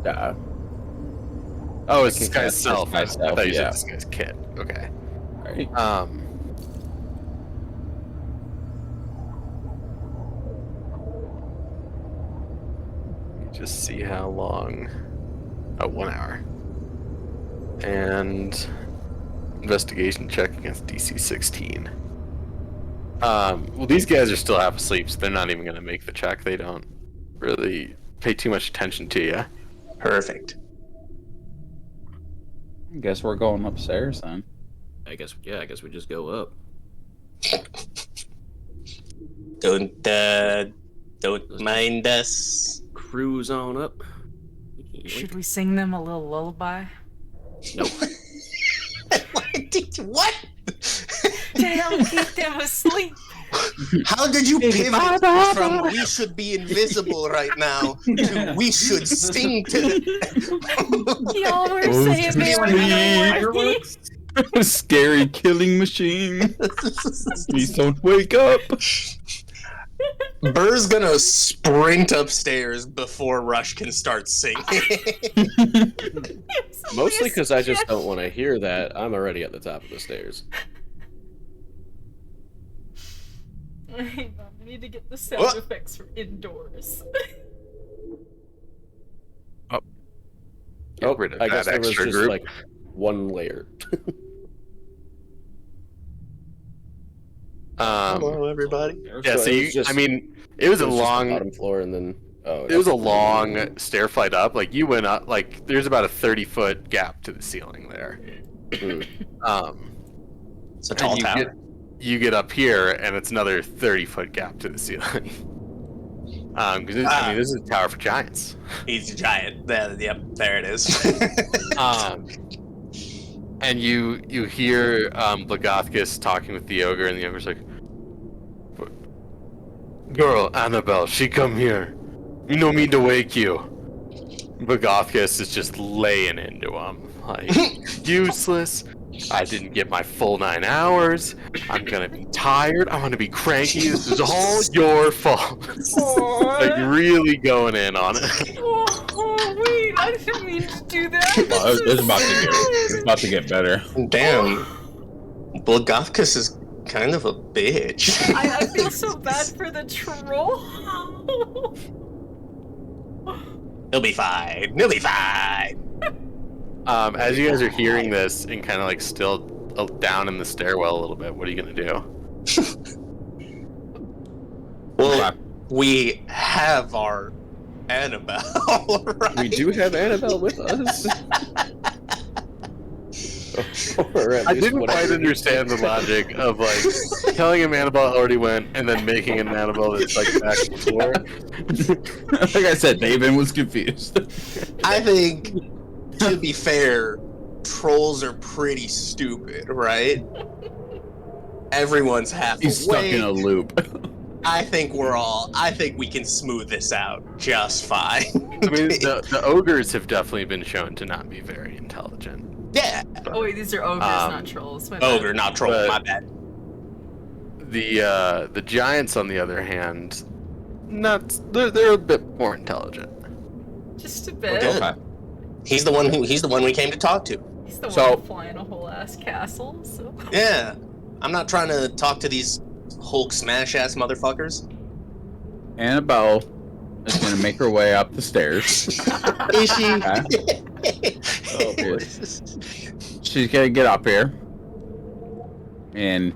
Oh, it's I can disguise cast self. I disguise thought self, you yeah. said disguise kit. Okay. Right. Just see how long. Oh, 1 hour. And investigation check against DC 16. Well, these guys are still half asleep, so they're not even going to make the check. They don't really pay too much attention to you. Perfect. I guess we're going upstairs then. I guess we just go up. Don't mind us. Cruise on up. Should we sing them a little lullaby? Nope. What? To help keep them asleep. How did you pivot from we should be invisible right now to we should sing to the... Y'all were saying they were Fireworks? Scary killing machine. Please don't wake up. Burr's gonna sprint upstairs before Rush can start singing. Mostly because I just don't want to hear that. I'm already at the top of the stairs. Hang on, I need to get the sound effects from indoors. Get rid of I guess that there was extra just group. like one layer. Hello, everybody. Yeah, so it was just- I mean, it was a just the long, bottom floor, and then it was a long stair flight up. Like you went up, like there's about a 30-foot gap to the ceiling there. It's a tall and tower. You get up here, and it's another 30-foot gap to the ceiling. Because I mean, this is a tower for giants. He's a giant. Yep, there it is. And you hear Blagothkus talking with the ogre, and the ogre's like, "Girl, Annabelle, she come here. You no mean to wake you." Blagothkus is just laying into him. Like, useless. I didn't get my full 9 hours. I'm gonna be tired. I'm gonna be cranky. This is all your fault. Like, really going in on it. Oh, wait, I didn't mean to do that. Well, it's about to get better. Damn. Blagothkus is kind of a bitch. I feel so bad for the troll. He'll be fine. He'll be fine. As you guys are hearing this and kind of like still down in the stairwell a little bit, what are you gonna do? Well, we have our Annabelle, right? we do have Annabelle with us. Or at I least didn't whatever. quite understand the logic of like telling him Annabelle already went and then making an Annabelle that's like back before. Like I said, David was confused. I think, to be fair, trolls are pretty stupid, right? Everyone's half He's stuck awake. in a loop. I think we can smooth this out just fine. I mean, the ogres have definitely been shown to not be very intelligent. Yeah. Oh wait, these are ogres, not trolls. My bad. Ogre, not troll, But- my bad. The giants, on the other hand, they're a bit more intelligent. Just a bit. Okay. He's the one we came to talk to. He's the So- one flying a whole ass castle, so. Yeah. I'm not trying to talk to these Hulk smash ass motherfuckers. Annabelle is gonna make her way up the stairs. Is she? Oh, boy. She's gonna get up here, and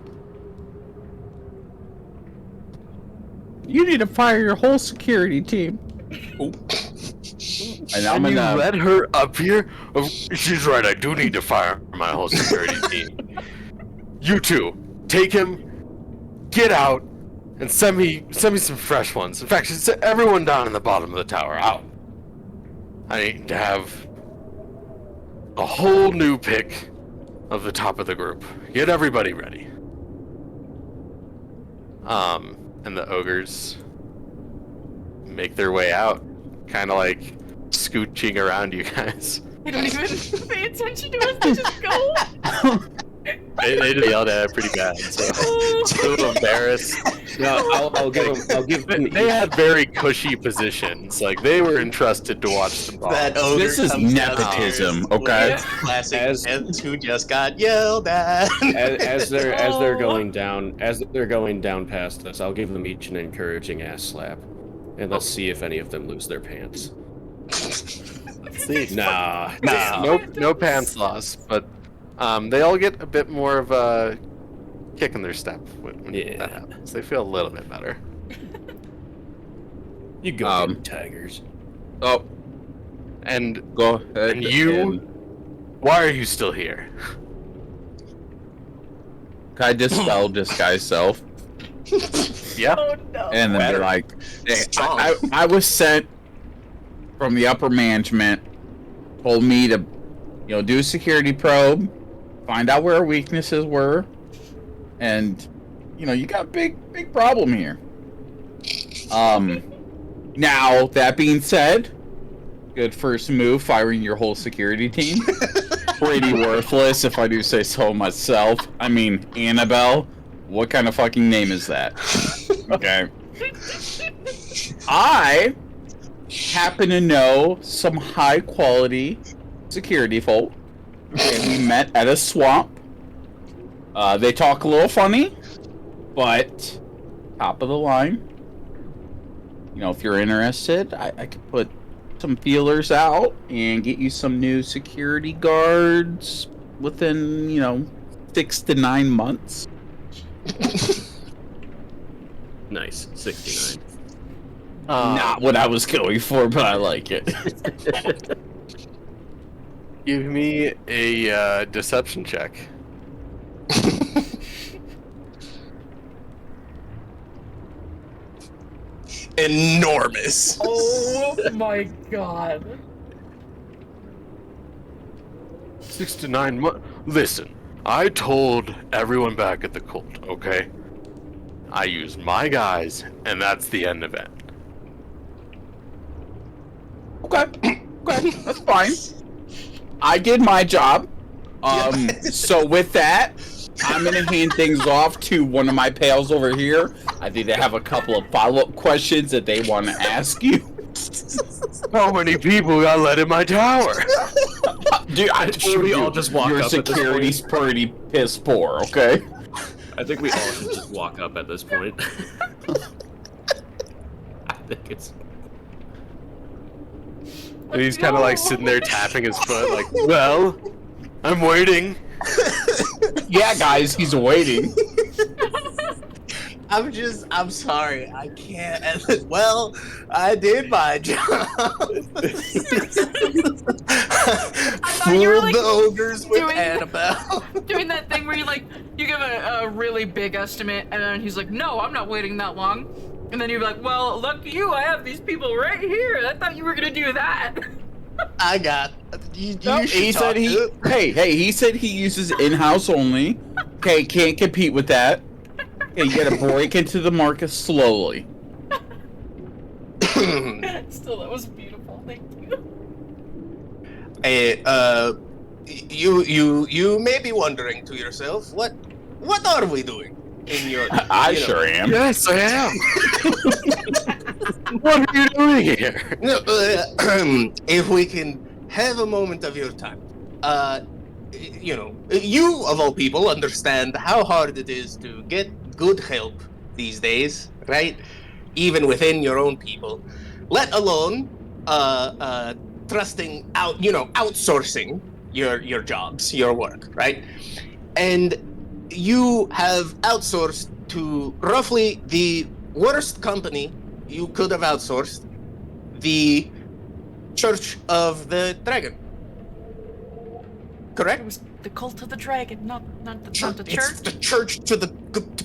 you need to fire your whole security team. And I'm And you gonna. let her up here? Oh, she's right, I do need to fire my whole security team. You two, take him, get out, and send me some fresh ones. In fact, send everyone down in the bottom of the tower out. I need to have a whole new pick of the top of the group. Get everybody ready. And the ogres make their way out, kind of like scooching around you guys. They don't even pay attention to us. They just go. They just yelled at it pretty bad, so a little embarrassed. No, I'll give them. They had very cushy positions. Like they were entrusted to watch the ball. That ogre This is comes nepotism, downstairs okay? with Classic As- peasants who just got yelled at. As they're going down past us, I'll give them each an encouraging ass slap, and let's see if any of them lose their pants. See, Nah. no pants loss, but they all get a bit more of a kick in their step when Yeah. that happens. They feel a little bit better. You go, get tigers. Oh, And go ahead. And you? Why are you still here? Can I dispel disguise self? Yeah. Oh no. And then they're like, hey, I was sent from the upper management, told me to, do a security probe, find out where our weaknesses were, and, you got a big problem here. Now, that being said, good first move, firing your whole security team. Pretty worthless, if I do say so myself. I mean, Annabelle, what kind of fucking name is that? Okay. I happen to know some high quality security folk, and we met at a swamp. They talk a little funny, but top of the line. If you're interested, I could put some feelers out and get you some new security guards within 6 to 9 months. Nice, 69. Not what I was going for, but I like it. Give me a deception check. Enormous. Oh my god. 6 to 9 months. Listen, I told everyone back at the cult, okay? I used my guys, and that's the end of it. Okay, that's fine. I did my job. So with that, I'm gonna hand things off to one of my pals over here. I think they have a couple of follow-up questions that they want to ask you. How many people got let in my tower? Dude, I Should we all just walk your up at this security's pretty piss poor, okay? I think we all should just walk up at this point. I think it's. And he's kind of like sitting there tapping his foot, like, well, I'm waiting. Yeah, guys, he's waiting. I'm sorry, I can't. Well, I did my job. thought you were, Fooled like, the ogres with doing- Annabelle. Doing that thing where you give a really big estimate, and then he's like, no, I'm not waiting that long. And then you're like, well, lucky you, I have these people right here. I thought you were gonna do that. I got. You Nope, should he talk said to it. he said he uses in-house only. Okay, can't compete with that. Okay, you gotta break into the market slowly. Still, that was beautiful. Thank you. Hey, you may be wondering to yourself, what are we doing in your? I you know- sure am. Yes, I am. What are you doing here? No, if we can have a moment of your time, you of all people understand how hard it is to get good help these days, right? Even within your own people, let alone trusting outsourcing your jobs, your work, right? And you have outsourced to roughly the worst company you could have outsourced, the Church of the Dragon. It Correct? was the cult of the dragon, not the It's church. the church to the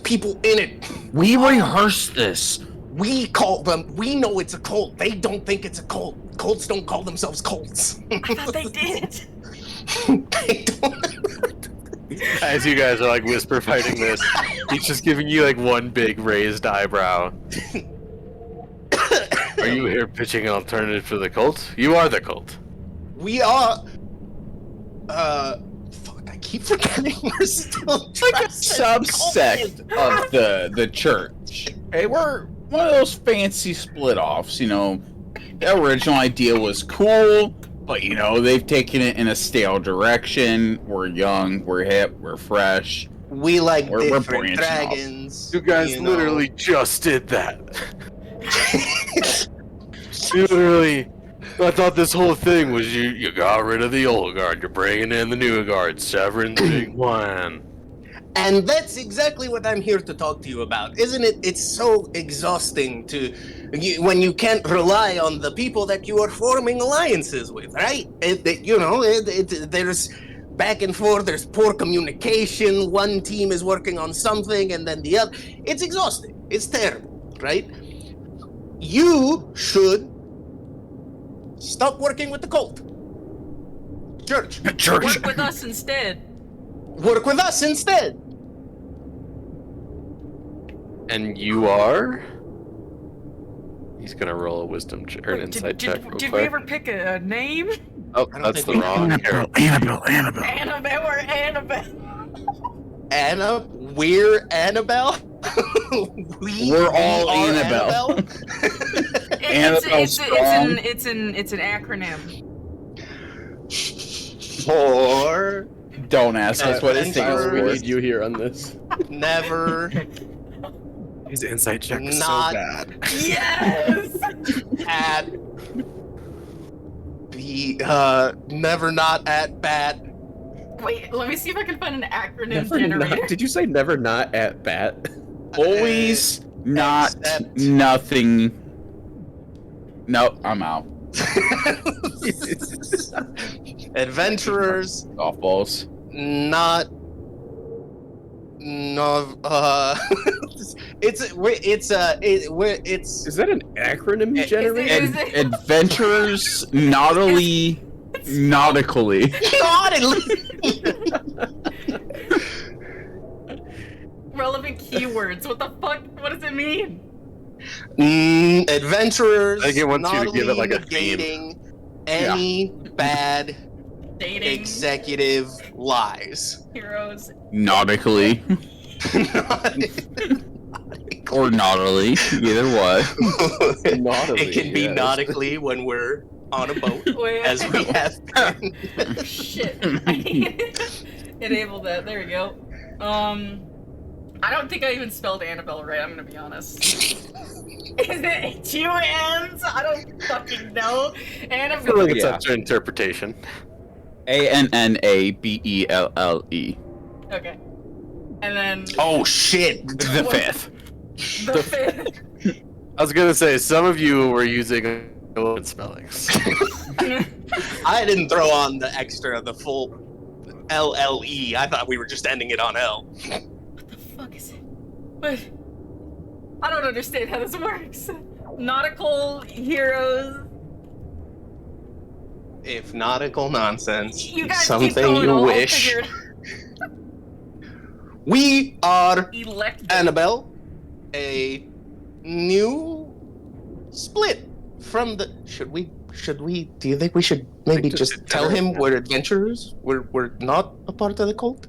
people in it. We rehearsed this. We call them. We know it's a cult. They don't think it's a cult. Cults don't call themselves cults. I thought they did. They don't. As you guys are like whisper fighting this, he's just giving you like one big raised eyebrow. Are you here pitching an alternative for the cult? You are the cult. We are. Fuck! I keep forgetting we're still Like a subsect of the church. Hey, we're one of those fancy split-offs, you know. The original idea was cool, but, you know, they've taken it in a stale direction. We're young, we're hip, we're fresh. We like We're different branching dragons. You guys know. literally just did that. Literally. I thought this whole thing was you got rid of the old guard, you're bringing in the new guard, severing the big one. And that's exactly what I'm here to talk to you about, isn't it? It's so exhausting when you can't rely on the people that you are forming alliances with, right? There's back and forth, there's poor communication, one team is working on something and then the other. It's exhausting. It's terrible, right? You should stop working with the cult. Church. Work with us instead. Work with us instead. And you are? He's gonna roll a wisdom check or an insight check real Did quick. we ever pick a name? Oh, I don't that's think the we- wrong character. Annabelle. Annabelle or Annabelle? We're Annabelle? We're all are Annabelle. Annabelle Strong. It's an acronym. For Don't ask us what it Adventure. stands We for. need you here on this. never His insight check is Not- so bad. Yes. at the never not at bat. Wait, let me see if I can find an acronym Never generator. not, did you say never not at bat? Always not Except- nothing. Nope, I'm out. Adventurers, Golf balls. not no. It's Is that an acronym generator? Is it- Adventurers naughtily nautically. Relevant keywords. What the fuck? What does it mean? Adventurers. I think it wants you to give it, like, a negating any bad Dating executive lies. heroes. Nautically. Or naughtily. Either way. Naughtily, It can be yes. nautically when we're on a boat, Wait, as we have been. shit. Enable that. There we go. I don't think I even spelled Annabelle right. I'm gonna be honest. Is it 2 N's? I don't fucking know. I feel Annabelle. like it's Yeah. up to interpretation. ANNABELLE. Okay. And then Oh shit! The fifth. the fifth. I was gonna say some of you were using spellings. I didn't throw on the extra, the full LLE. I thought we were just ending it on L. What the fuck is it? But I don't understand how this works. Nautical heroes. If nautical nonsense You is guys keep something going. you I'll wish. figure it out. We are Elect. Annabelle, a new split from the. Should we? Do you think we should maybe think just tell him we're adventurers? We're not a part of the cult.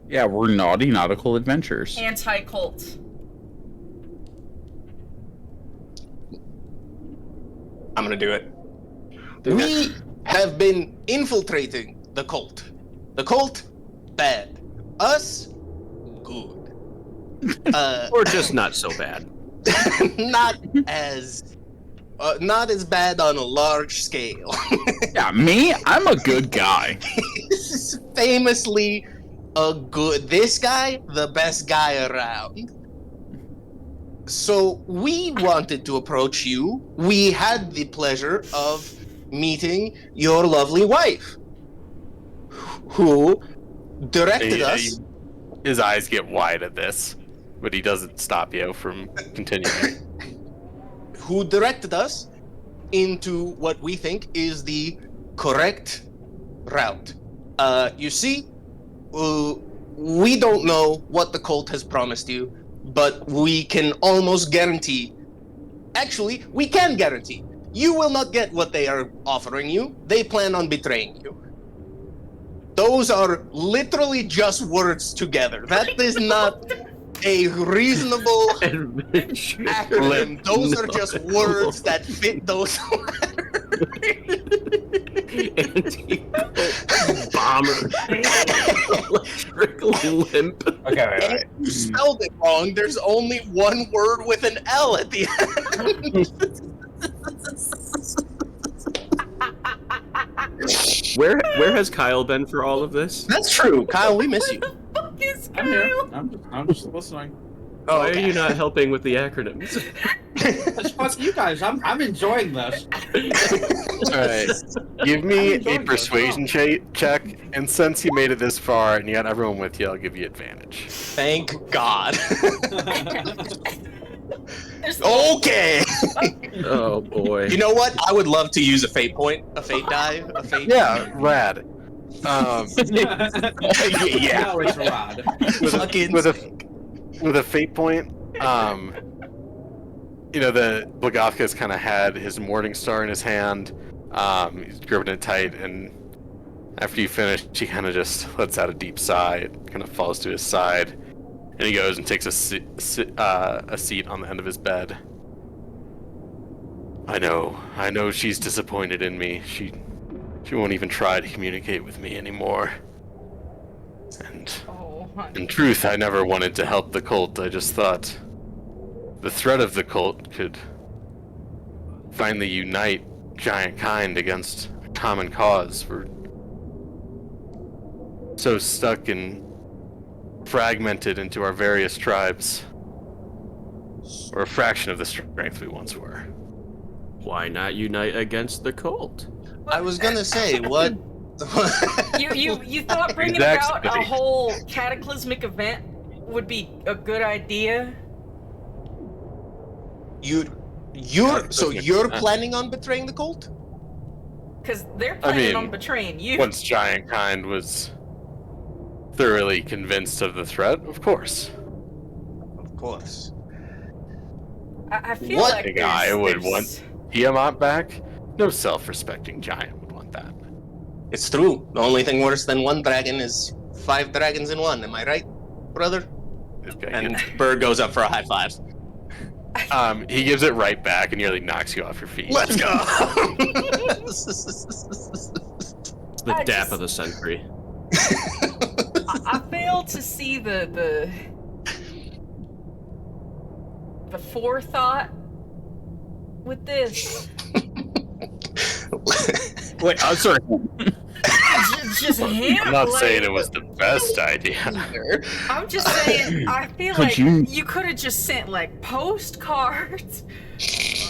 Yeah, we're naughty nautical adventures. Anti-cult. I'm gonna do it. We have been infiltrating the cult. The cult, bad. Us, good. Or just not so bad. not as bad on a large scale. Yeah, me? I'm a good guy. This is famously this guy, the best guy around. So we wanted to approach you. We had the pleasure of meeting your lovely wife, who directed us. His eyes get wide at this, but he doesn't stop you from continuing. Who directed us into what we think is the correct route. You see, we don't know what the cult has promised you, but we can almost guarantee. Actually, we can guarantee you will not get what they are offering you. They plan on betraying you. Those are literally just words together. That is not a reasonable acronym. Those are just words that fit those Bomber. Electrical limp. Okay, wait. You spelled it wrong. There's only one word with an L at the end. Where has Kyle been for all of this? That's true. Kyle, we miss you. I'm here. I'm just listening. Why are you not helping with the acronyms? Fuck you guys. I'm enjoying this. Alright. Give me a persuasion check, and since you made it this far and you got everyone with you, I'll give you advantage. Thank God. Okay. Oh boy. You know what? I would love to use a fate point, a fate die, a fate. Yeah, rad. Now it's Rod. With a fate point, you know, the Blagothka's kind of had his Morning Star in his hand. He's gripping it tight, and after you finish, he kind of just lets out a deep sigh. It kind of falls to his side, and he goes and takes a seat on the end of his bed. I know she's disappointed in me. She won't even try to communicate with me anymore. And in truth, I never wanted to help the cult. I just thought the threat of the cult could finally unite giant kind against a common cause. We're so stuck and fragmented into our various tribes. We're a fraction of the strength we once were. Why not unite against the cult? I was gonna say what. You thought bringing about a whole cataclysmic event would be a good idea? You're planning on betraying the cult? Because they're planning on betraying you. Once Giant Kind was thoroughly convinced of the threat, of course. Of course. I feel What like guy would want Tiamat back? No self-respecting giant would want that. It's true. The only thing worse than one dragon is 5 dragons in one. Am I right, brother? And Bird goes up for a high five. He gives it right back and nearly knocks you off your feet. Let's go! It's the dap of the century. I fail to see the forethought with this. Wait, I'm sorry. Just him. I'm not saying it was the best idea. I'm just saying, I feel like you could have just sent like postcards.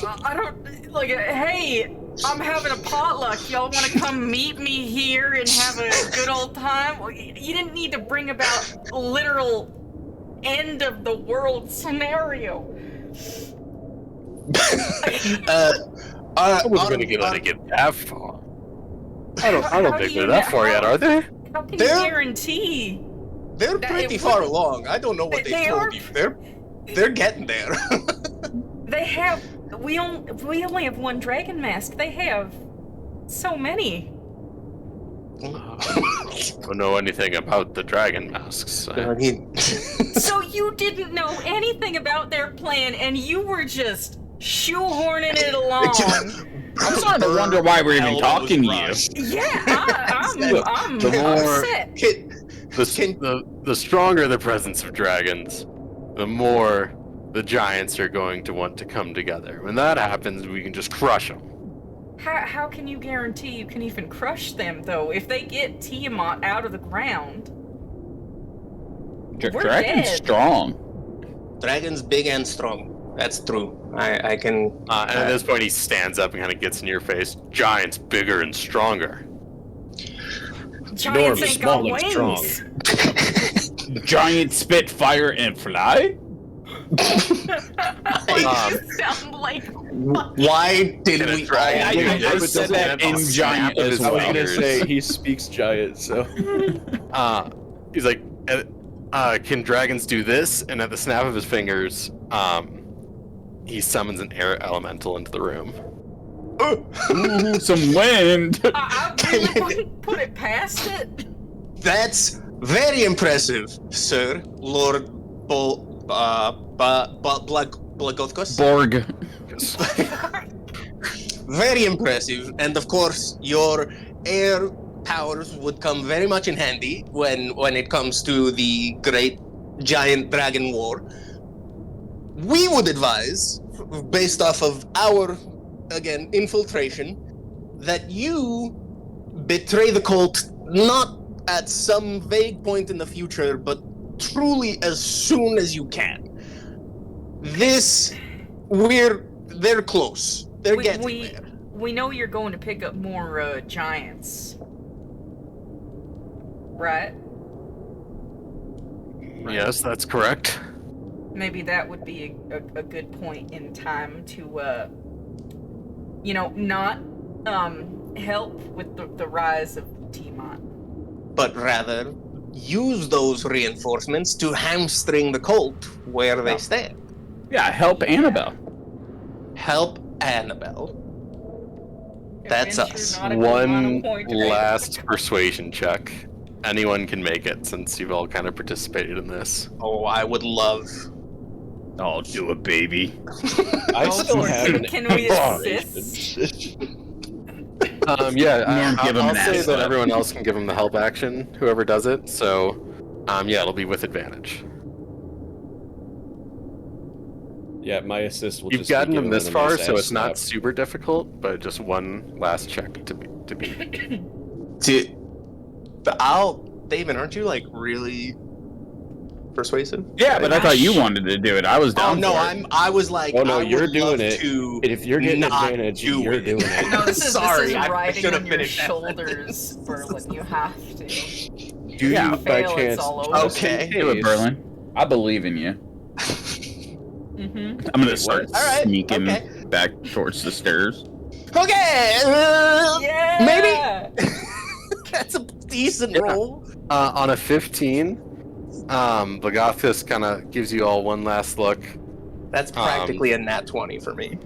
I don't like. Hey, I'm having a potluck. Y'all want to come meet me here and have a good old time? Well, you didn't need to bring about a literal end of the world scenario. I wasn't gonna let it get that far. I don't think they're that far yet, are they? How can you guarantee? They're pretty far along. I don't know what they told you. They're getting there. They have. We only have one dragon mask. They have so many. I don't know anything about the dragon masks. So you didn't know anything about their plan, and you were just shoehorning it along. I'm starting to wonder why we're even talking to you. Yeah, I'm upset. The stronger the presence of dragons, the more the giants are going to want to come together. When that happens, we can just crush them. How can you guarantee you can even crush them, though? If they get Tiamat out of the ground, we're Dragon's dead. strong. Dragon's big and strong. That's true. I can. And at this point, he stands up and kind of gets in your face. Giants bigger and stronger. Giants ain't got wings. Giant spit fire and fly? You sound like. Why did we? I said that in giant as I was well. gonna say he speaks giant, so. he's like, can dragons do this? And at the snap of his fingers, he summons an air elemental into the room. Ooh, some wind. I really wouldn't put it past it. That's very impressive, sir, Lord Blagothkos. Borg. Very impressive, and of course, your air powers would come very much in handy when it comes to the great giant dragon war. We would advise, based off of our, again, infiltration, that you betray the cult not at some vague point in the future, but truly as soon as you can. They're close. They're getting there. We know you're going to pick up more giants. Right? Yes, that's correct. Maybe that would be a good point in time to, not help with the rise of Tiamat. But rather, use those reinforcements to hamstring the cult where they stand. Yeah, help Annabelle. Help Annabelle. That's us. One last persuasion check. Anyone can make it since you've all kind of participated in this. Oh, I would love. I'll do it, baby. I still have an Can we assist? I'll say that everyone else can give him the help action, whoever does it. So, it'll be with advantage. Yeah, my assist will You've just be gotten him giving this a far, nice so ass it's not slap. super difficult, but just one last check to beat. David, aren't you like really persuasive? Yeah, but I thought you wanted to do it. I was down. Oh no, for it. I was like. Oh no, I you're would doing love it. To And if you're getting not advantage, do you're it. doing it. No, this is Sorry, I riding should have on your finished that. shoulders, Berlin. You have to. Do Yeah. you by Fail, it's chance? all over. just in Okay. Do it, case- Berlin. I believe in you. Mm-hmm. I'm gonna start All right, sneaking okay. back towards the stairs. Okay. Yeah. Maybe. That's a decent roll. On a 15, Blagothkos kind of gives you all one last look, That's practically a nat 20 for me.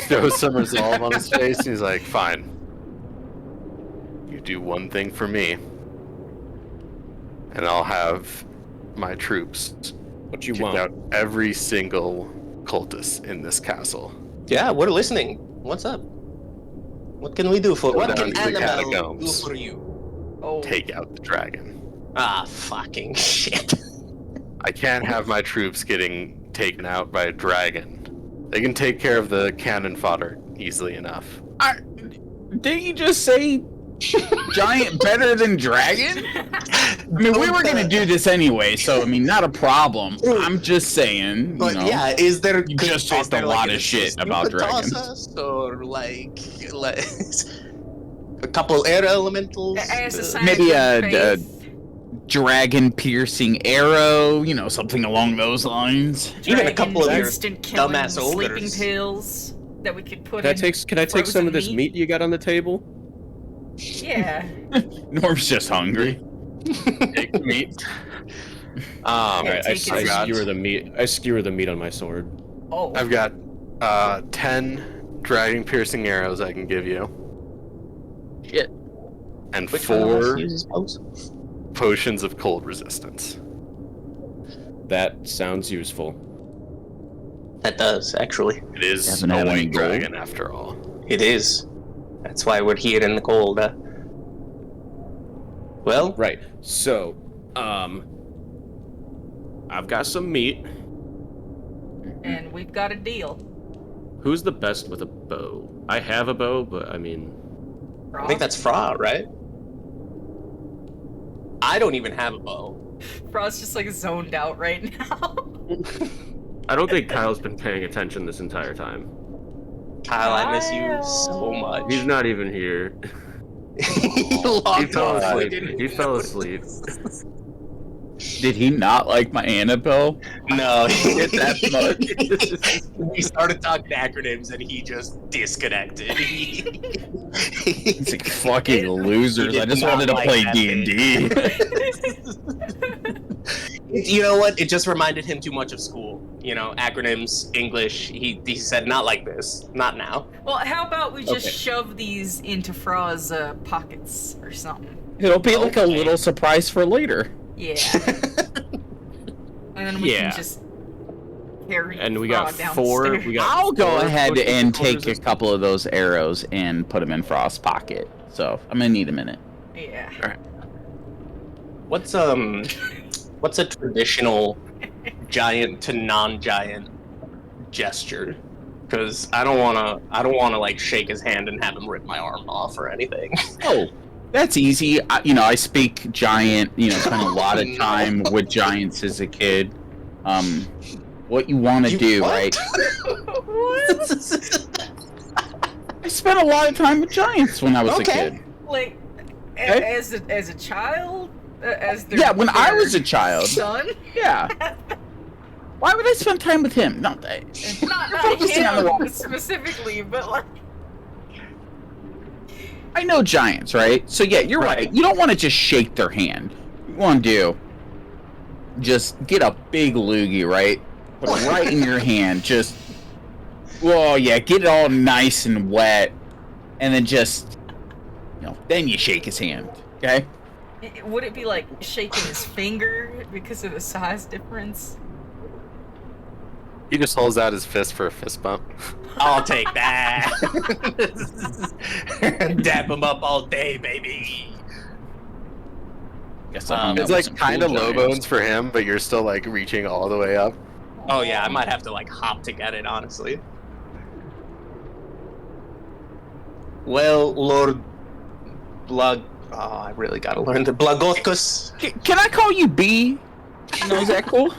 shows some resolve on his face, and he's like, "Fine. You do one thing for me, and I'll have my troops What you kick want? out every single cultist in this castle." Yeah, we're listening. What's up? What can we do for? What Down can to the Annabelle do catacombs. for you? Oh. Take out the dragon. Ah, fucking shit. I can't have my troops getting taken out by a dragon. They can take care of the cannon fodder easily enough. Did you just say giant better than dragon? I mean, we were gonna do this anyway, so I mean, not a problem. I'm just saying, But you know. yeah, is there? You just is talked there, a like, lot an of shit assist about you could toss dragons. us, or like a couple air elementals. As a sign Maybe of a faith, dragon piercing arrow, you know, something along those lines. Even a couple of dragon your instant killing dumbass sleeping ogres. pills that we could put Can I in. take some of this frozen meat you got on the table? Yeah. Norm's just hungry. Take meat. All right, I take it. skewer the meat. I skewer the meat on my sword. Oh. I've got 10 dragon piercing arrows I can give you. Shit. And Which one of us 4 uses bows? potions of cold resistance. That sounds useful. That does actually. It is Doesn't a have any white gold. dragon after all. It is. That's why we're here in the cold. Well, Right. So, I've got some meat. And we've got a deal. Who's the best with a bow? I have a bow, but I mean, I think that's Fra, right? I don't even have a bow. Frost's just like zoned out right now. I don't think Kyle's been paying attention this entire time. Kyle, I miss you so much. He's not even here. He logged fell off. asleep. He fell asleep. Did he not like my Annabelle? No, Get that much? We started talking acronyms and he just disconnected. It's like fucking losers. He I did just not wanted to like play that D&D. You know what? It just reminded him too much of school. You know, acronyms, English. He said, not like this. Not now. Well, how about we just Okay. shove these into Fra's pockets or something? It'll be like a Okay. little surprise for later. Yeah. And then we Yeah. can just carry And we Fra got downstairs. four. We got. I'll go four ahead pushes and for take a resistance. couple of those arrows and put them in Frost's pocket. So I'm gonna need a minute. Yeah. What's a traditional giant to non-giant gesture? Because I don't wanna like shake his hand and have him rip my arm off or anything. Oh, that's easy. I speak giant. Spent a lot of time with giants as a kid. What you want to do, what? right? I spent a lot of time with giants when I was a kid. Like, Okay. as a child, as their Yeah, when I their was a child. son. Yeah. Why would I spend time with him? No, Not focusing on the him wrong- specifically, but like. I know giants, right? So yeah, you're right. You don't want to just shake their hand. You want to just get a big loogie, right? Put it right in your hand. Just, well, yeah, get it all nice and wet, and then just, then you shake his hand. Okay? Would it be like shaking his finger because of the size difference? He just holds out his fist for a fist bump. I'll take that. Dap him up all day, baby. Guess I hung out It's with like some kind of cool low giants. bones for him, but you're still like reaching all the way up. Oh yeah, I might have to like hop to get it, honestly. Well, Lord Blag... Oh, I really gotta learn the Blagotkus. Can I call you B? Is that cool?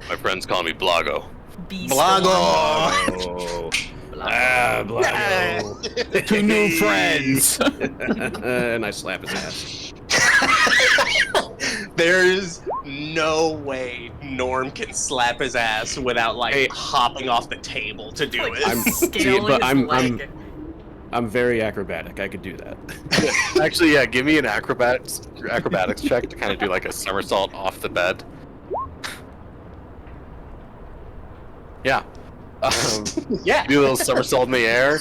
My friends call me Blago. Beast. Blago! Oh. Ah, Blago. Two new friends. And I slap his ass. There's no way Norm can slap his ass without like Hey. hopping off the table to do Like, it. scaling but his leg. I'm very acrobatic. I could do that. Actually, yeah, give me an acrobatics check to kind of do like a somersault off the bed. Yeah. Yeah. Do a little somersault in the air,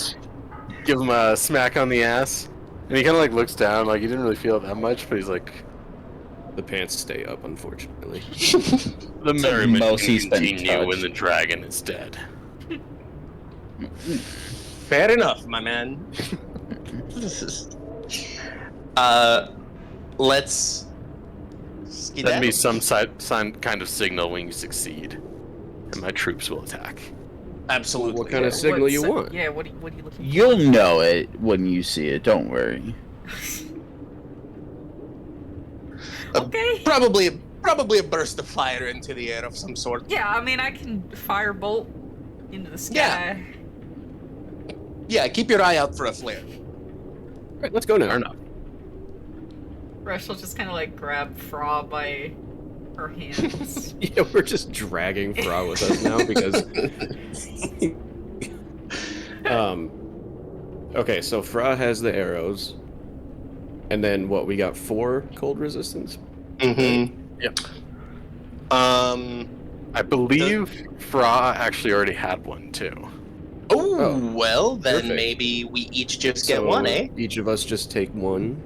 give him a smack on the ass, and he kind of like looks down, like he didn't really feel it that much, but he's like, The pants stay up, unfortunately. the merriment most can he's been continue when touched. the dragon is dead. Fair enough, my man. Let's Send me some kind of signal when you succeed, and my troops will attack. Absolutely. What kind of signal you What's- want? Yeah, what are you looking for? You'll know it when you see it. Don't worry. Okay. Probably a burst of fire into the air of some sort. Yeah, I mean, I can firebolt into the sky. Yeah, keep your eye out for a flare. Alright, let's go now. Fair enough. Rush will just kind of like grab Fra by her hands. Yeah, we're just dragging Fra with us now because. Okay, so Fra has the arrows, and then what? We got 4 cold resistance. Mm-hmm. Yep. I believe Fra actually already had one too. Oh, well, then perfect. maybe we each just get So one, eh? Each of us just take one.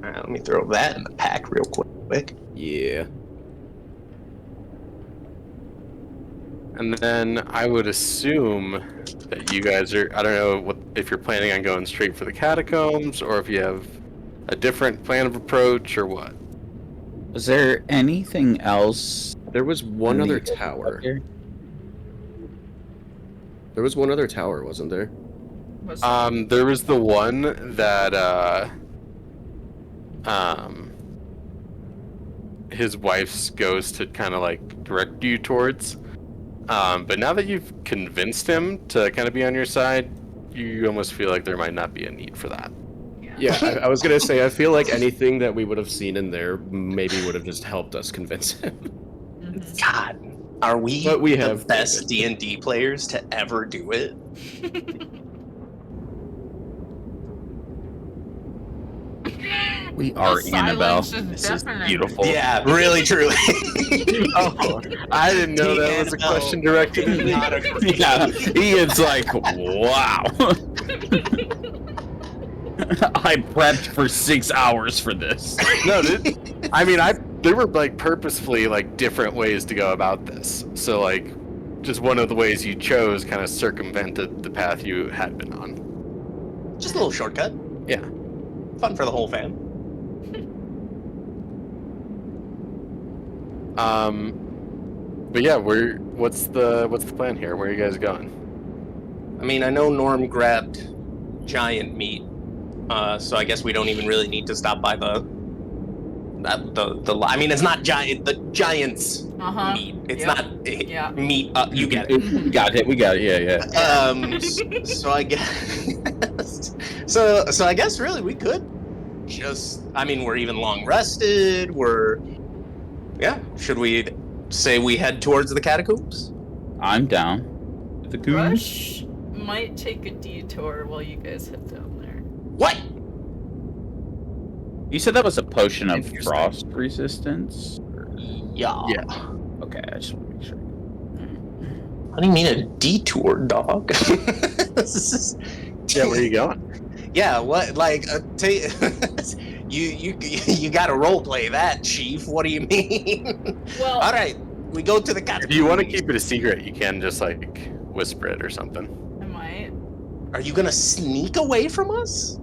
Alright, let me throw that in the pack real quick. Yeah. And then I would assume that you guys are, I don't know if you're planning on going straight for the catacombs or if you have a different plan of approach or what. Was there anything else? There was one in other the- tower. here? There was one other tower, wasn't there? Was- There was the one that his wife's ghost had kind of like direct you towards. But now that you've convinced him to kind of be on your side, you almost feel like there might not be a need for that. Yeah, I was gonna say, I feel like anything that we would have seen in there maybe would have just helped us convince him. Mhm. God, are we, But we the have best David. D&D players to ever do it? We are The Annabelle. silence is This is deafening. beautiful. Yeah, really, truly. Oh, I didn't know that was a question directed at me. Not agree. Yeah, Ian's like, wow. I prepped for 6 hours for this. No, there were like purposefully like different ways to go about this. So like, just one of the ways you chose kind of circumvented the path you had been on. Just a little shortcut. Yeah. Fun for the whole fam. But yeah, what's the plan here? Where are you guys going? I mean, I know Norm grabbed giant meat, so I guess we don't even really need to stop by the. I mean, it's not giant. The giant's meat. It's not meat. You get it. We got it. Yeah. So I guess. So I guess really we could just. I mean, we're even long rested. Yeah. Should we say we head towards the catacombs? I'm down. The goon. Rush might take a detour while you guys head down there. What? You said that was a potion of Interesting. frost resistance? Yeah. Okay, I just want to make sure. What do you mean a detour, dog? Yeah, where are you going? Yeah, what? Like, you got to role play that, Chief. What do you mean? Well, All right, we go to the catacombs. If you want to keep it a secret, you can just like whisper it or something. I might. Are you gonna sneak away from us?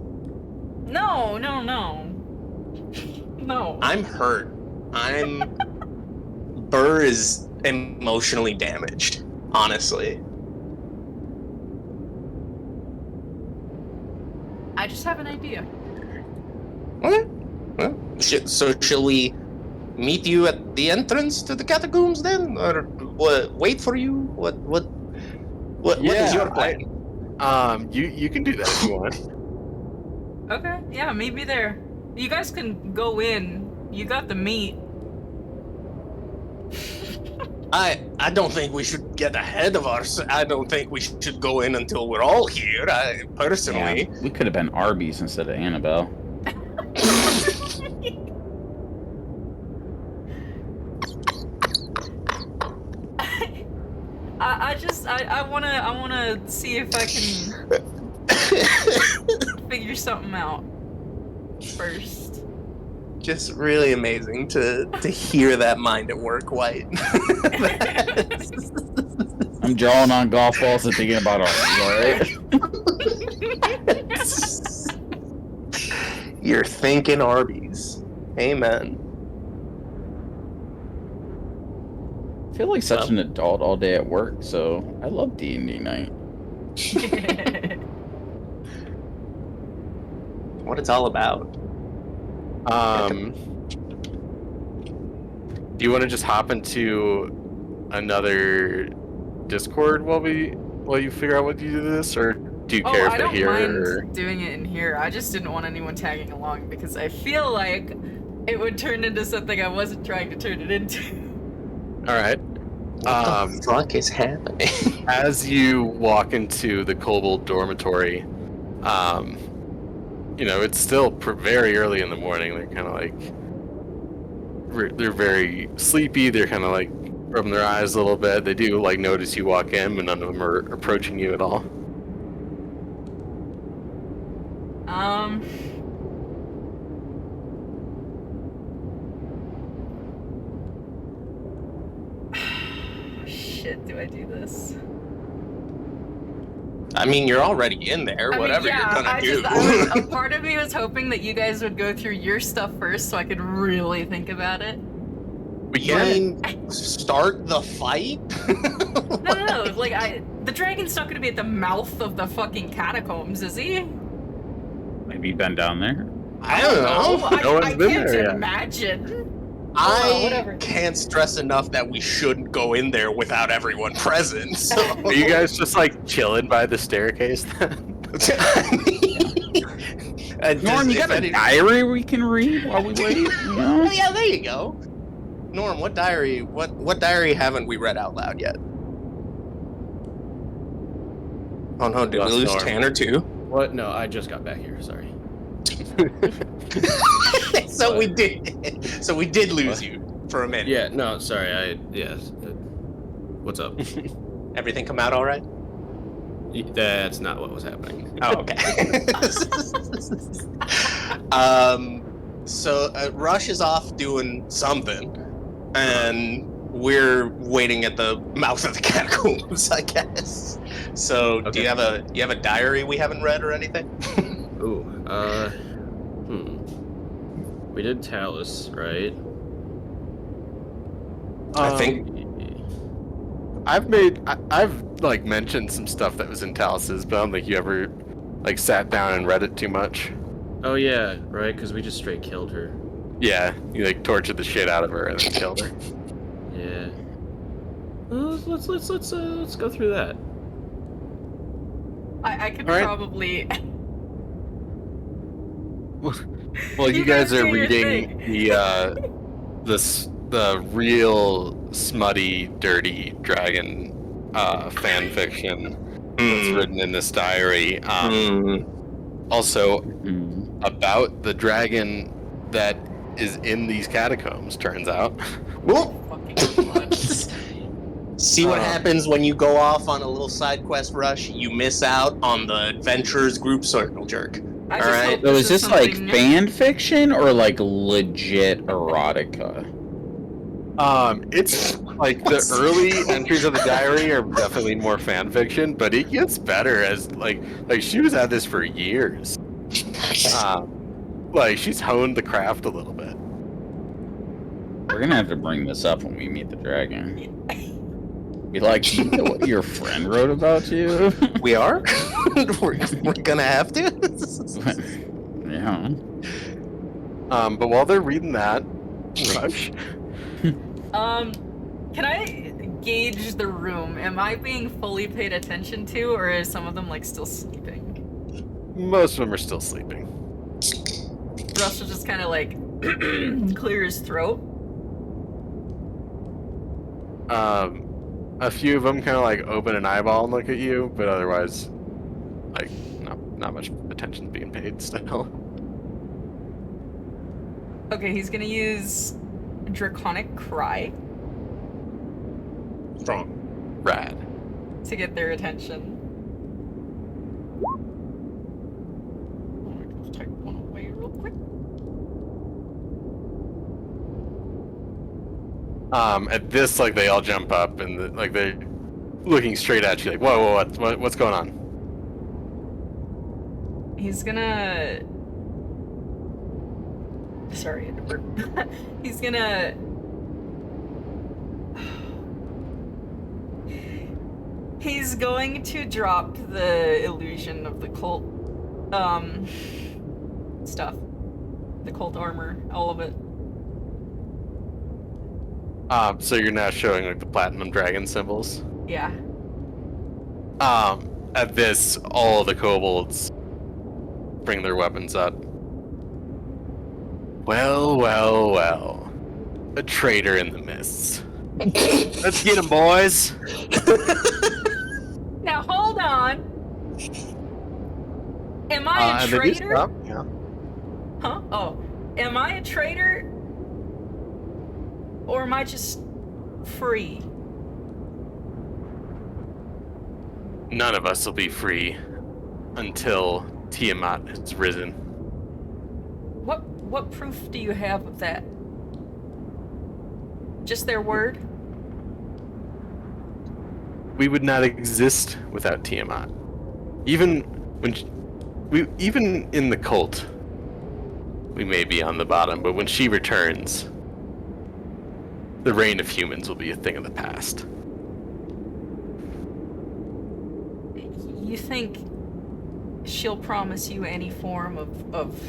No. No. I'm hurt. Burr is emotionally damaged. Honestly. I just have an idea. Okay. Well, so shall we meet you at the entrance to the catacombs then, or what? Wait for you? What is your plan? You can do that if you want. Okay, yeah, meet me there. You guys can go in. You got the meat. I don't think we should get ahead of us. I don't think we should go in until we're all here. Personally. Yeah, we could have been Arby's instead of Annabelle. I wanna see if I can figure something out first. Just really amazing to hear that mind at work, White. I'm drawing on golf balls and thinking about Arby's, alright? You're thinking Arby's. Amen. I feel like such an adult all day at work, so I love D&D night. What it's all about. Do you want to just hop into another Discord while you figure out what you do this, or do you care if I they don't hear? mind Or... doing it in here. I just didn't want anyone tagging along because I feel like it would turn into something I wasn't trying to turn it into. All right. What the fuck is happening? As you walk into the Kobold dormitory, it's still very early in the morning. They're kind of like, they're very sleepy. They're kind of like rubbing their eyes a little bit. They do like notice you walk in, but none of them are approaching you at all. Shit, do I do this? I mean, you're already in there. Whatever you're gonna do. A part of me was hoping that you guys would go through your stuff first so I could really think about it. But You mean start the fight? No. Like, the dragon's not gonna be at the mouth of the fucking catacombs, is he? Maybe been down there. I don't know. No one's I been can't there yet. imagine. I can't stress enough that we shouldn't go in there without everyone present. So. Are you guys just like chilling by the staircase then? Norm, you got a diary we can read while we wait? You know? Yeah, there you go. Norm, what diary? What diary haven't we read out loud yet? Oh no, did we Lost lose Norm. Tanner too? What? No, I just got back here. Sorry. So we did lose you for a minute. Yeah, no, sorry, what's up? Everything come out all right? That's not what was happening. Oh, okay. So Rush is off doing something, and we're waiting at the mouth of the catacombs, I guess. So, Okay. do you have a diary we haven't read or anything? Ooh, we did Talus, right? I think I've like mentioned some stuff that was in Talus's, but I don't think you ever like sat down and read it too much. Oh yeah, right, because we just straight killed her. Yeah, you like tortured the shit out of her and then killed her. Yeah. Let's go through that. I could All right. probably. Well, you guys are do your reading the real smutty, dirty dragon fan fiction that's written in this diary. Also, about the dragon that is in these catacombs, turns out. See what happens when you go off on a little side quest, Rush? You miss out on the adventurers group circle jerk. I All just right. hope So is this like something- fan fiction or like legit erotica? It's like the early entries of the diary are definitely more fan fiction, but it gets better as like she was at this for years. Like she's honed the craft a little bit. We're gonna have to bring this up when we meet the dragon. Be like, you know what your friend wrote about you? We are? we're gonna have to? Yeah. But while they're reading that, Rush. Can I gauge the room? Am I being fully paid attention to, or is some of them like still sleeping? Most of them are still sleeping. Russ will just kind of like clear his throat. A few of them kind of like open an eyeball and look at you, but otherwise, like, not much attention being paid still. Okay, he's gonna use Draconic Cry Strong. Rad. to get their attention. Let's take one away real quick. At this, like, they all jump up and like they're looking straight at you, like, whoa, what's going on? He's gonna. Sorry, I had to burp. He's gonna. He's going to drop the illusion of the cult stuff. The cult armor, all of it. So you're now showing like the platinum dragon symbols. Yeah. At this, all the kobolds bring their weapons up. Well. A traitor in the mists. Let's get him, boys. Now hold on. Am I a and they do traitor? stop, yeah. Huh? Oh. Am I a traitor? Or am I just free? None of us will be free until Tiamat has risen. What proof do you have of that? Just their word? We would not exist without Tiamat. Even in the cult, we may be on the bottom, but when she returns, the reign of humans will be a thing of the past. You think she'll promise you any form of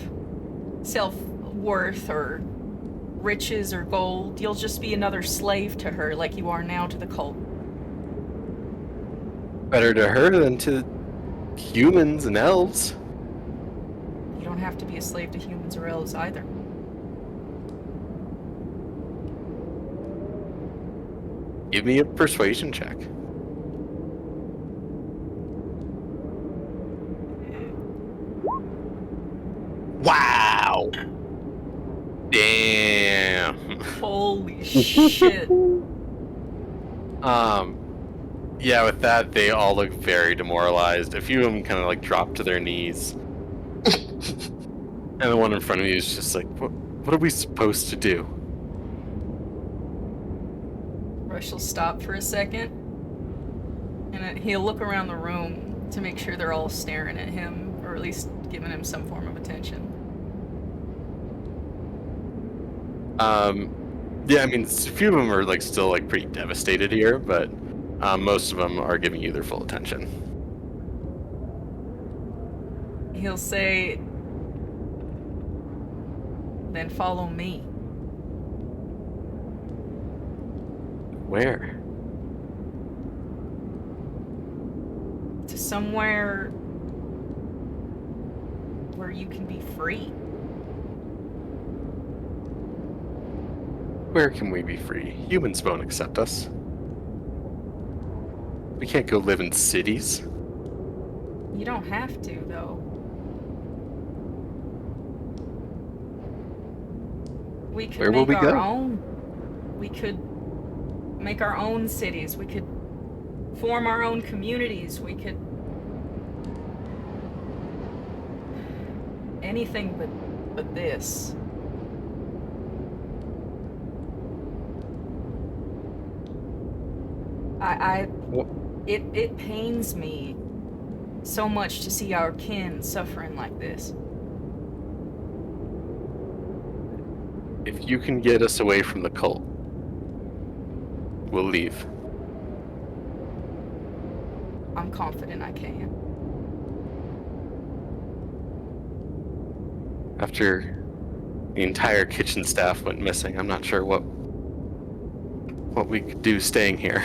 self-worth or riches or gold? You'll just be another slave to her like you are now to the cult. Better to her than to humans and elves. You don't have to be a slave to humans or elves either. Give me a persuasion check. Wow. Wow. Damn. Holy shit. Yeah, with that, they all look very demoralized. A few of them kind of like drop to their knees. And the one in front of you is just like, what are we supposed to do? Rush will stop for a second, and he'll look around the room to make sure they're all staring at him, or at least giving him some form of attention. Yeah, I mean, a few of them are like still like pretty devastated here, but most of them are giving you their full attention. He'll say, "Then follow me." Where? To somewhere where you can be free. Where can we be free? Humans won't accept us. We can't go live in cities. You don't have to, though. We could Where will make we our go? own. We could make our own cities. We could form our own communities. We could anything but this. It pains me so much to see our kin suffering like this. If you can get us away from the cult, we'll leave. I'm confident I can. After the entire kitchen staff went missing, I'm not sure what we could do staying here.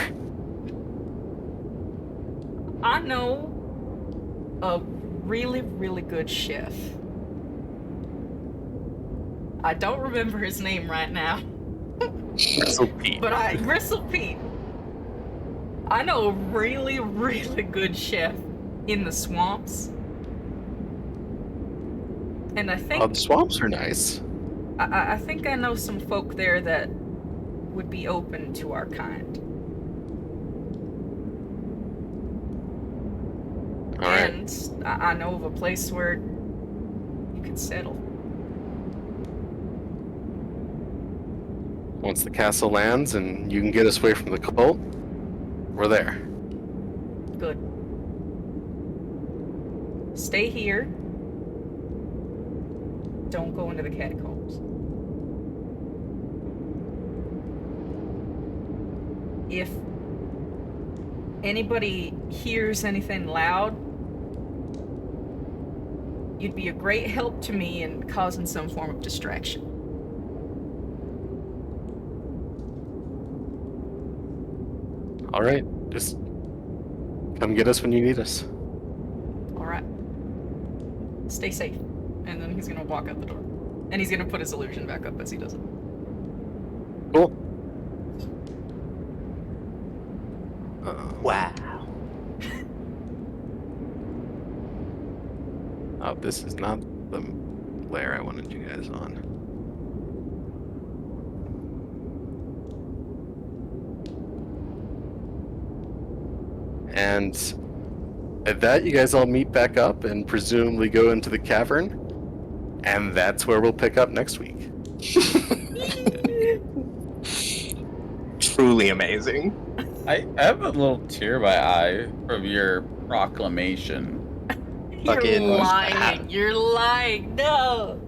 I know a really, really good chef. I don't remember his name right now. Bristle Pete. But Bristle Pete. I know a really, really good chef in the swamps. And I think The swamps are nice. I think I know some folk there that would be open to our kind. All right. And I know of a place where you could settle. Once the castle lands and you can get us away from the cult, we're there. Good. Stay here. Don't go into the catacombs. If anybody hears anything loud, you'd be a great help to me in causing some form of distraction. All right, just come get us when you need us. All right. Stay safe. And then he's gonna walk out the door. And he's gonna put his illusion back up as he does it. Cool. Wow. Oh, this is not the layer I wanted you guys on. And at that, you guys all meet back up and presumably go into the cavern. And that's where we'll pick up next week. Truly amazing. I have a little tear in my eye from your proclamation. You're Fucking- lying. You're lying. No.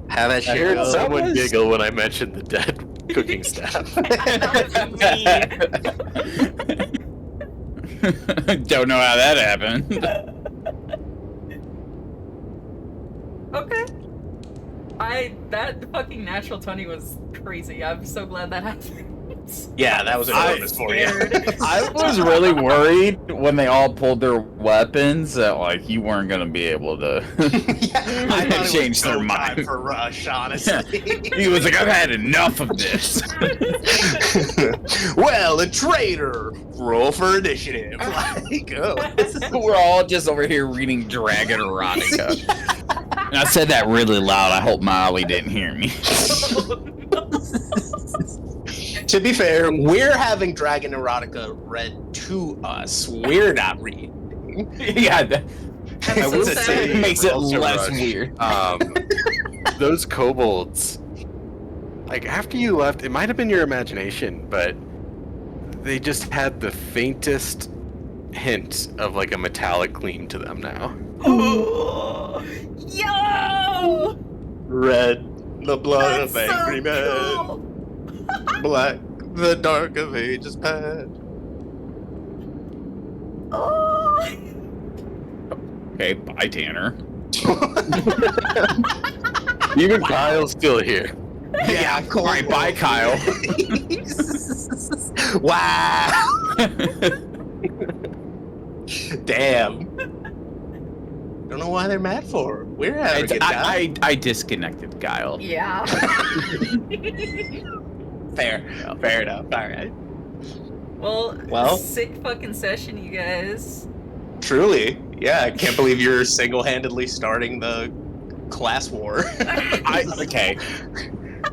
How that I shit heard goes. someone was- giggle when I mentioned the dead cooking staff. That was me. Don't know how that happened. Okay. That fucking natural 20 was crazy. I'm so glad that happened. Yeah, that was a bonus for you. I was really worried when they all pulled their weapons that like you weren't gonna be able to I thought it change was their go time mind. for Rush, honestly. He was like, I've had enough of this. Well, a traitor. Roll for initiative. Like, oh, this is We're all just over here reading Dragon Erotica. I said that really loud. I hope Molly didn't hear me. To be fair, we're having Dragon Erotica read to us. We're not reading. Yeah, I'm I so will sad. say, it makes it also, less Rush, weird. Those kobolds, like after you left, it might have been your imagination, but they just had the faintest hint of like a metallic gleam to them now. Yo! Red, the blood That's of angry so men. cool. Black, the dark of ages past. Oh. Okay, bye, Tanner. Even Kyle's still here. Yeah, cool. All right, bye, Kyle. Wow. Damn. Don't know why they're mad for. We're having a good time. I disconnected Kyle. Yeah. Fair. Fair enough. All right. Well, sick fucking session, you guys. Truly. Yeah, I can't believe you're single-handedly starting the class war. Okay.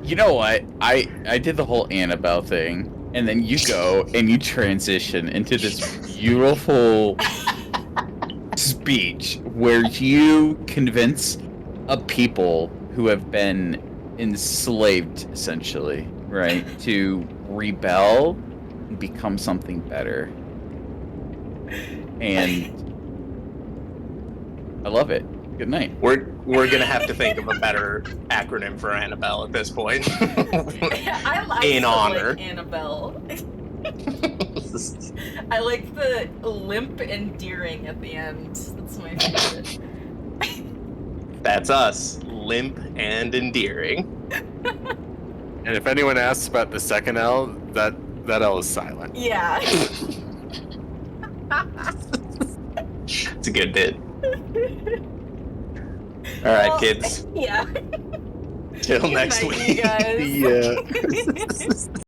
You know what? I did the whole Annabelle thing, and then you go and you transition into this beautiful speech where you convince a people who have been enslaved, essentially, right, to rebel and become something better. And I love it. Good night. We're gonna have to think of a better acronym for Annabelle at this point. I In still honor. like Annabelle. I like the limp endearing at the end. That's my favorite. That's us, limp and endearing. And if anyone asks about the second L, that L is silent. Yeah. It's a good bit. All right, Well, kids. Yeah. Till Good next night, week. you guys. Yeah.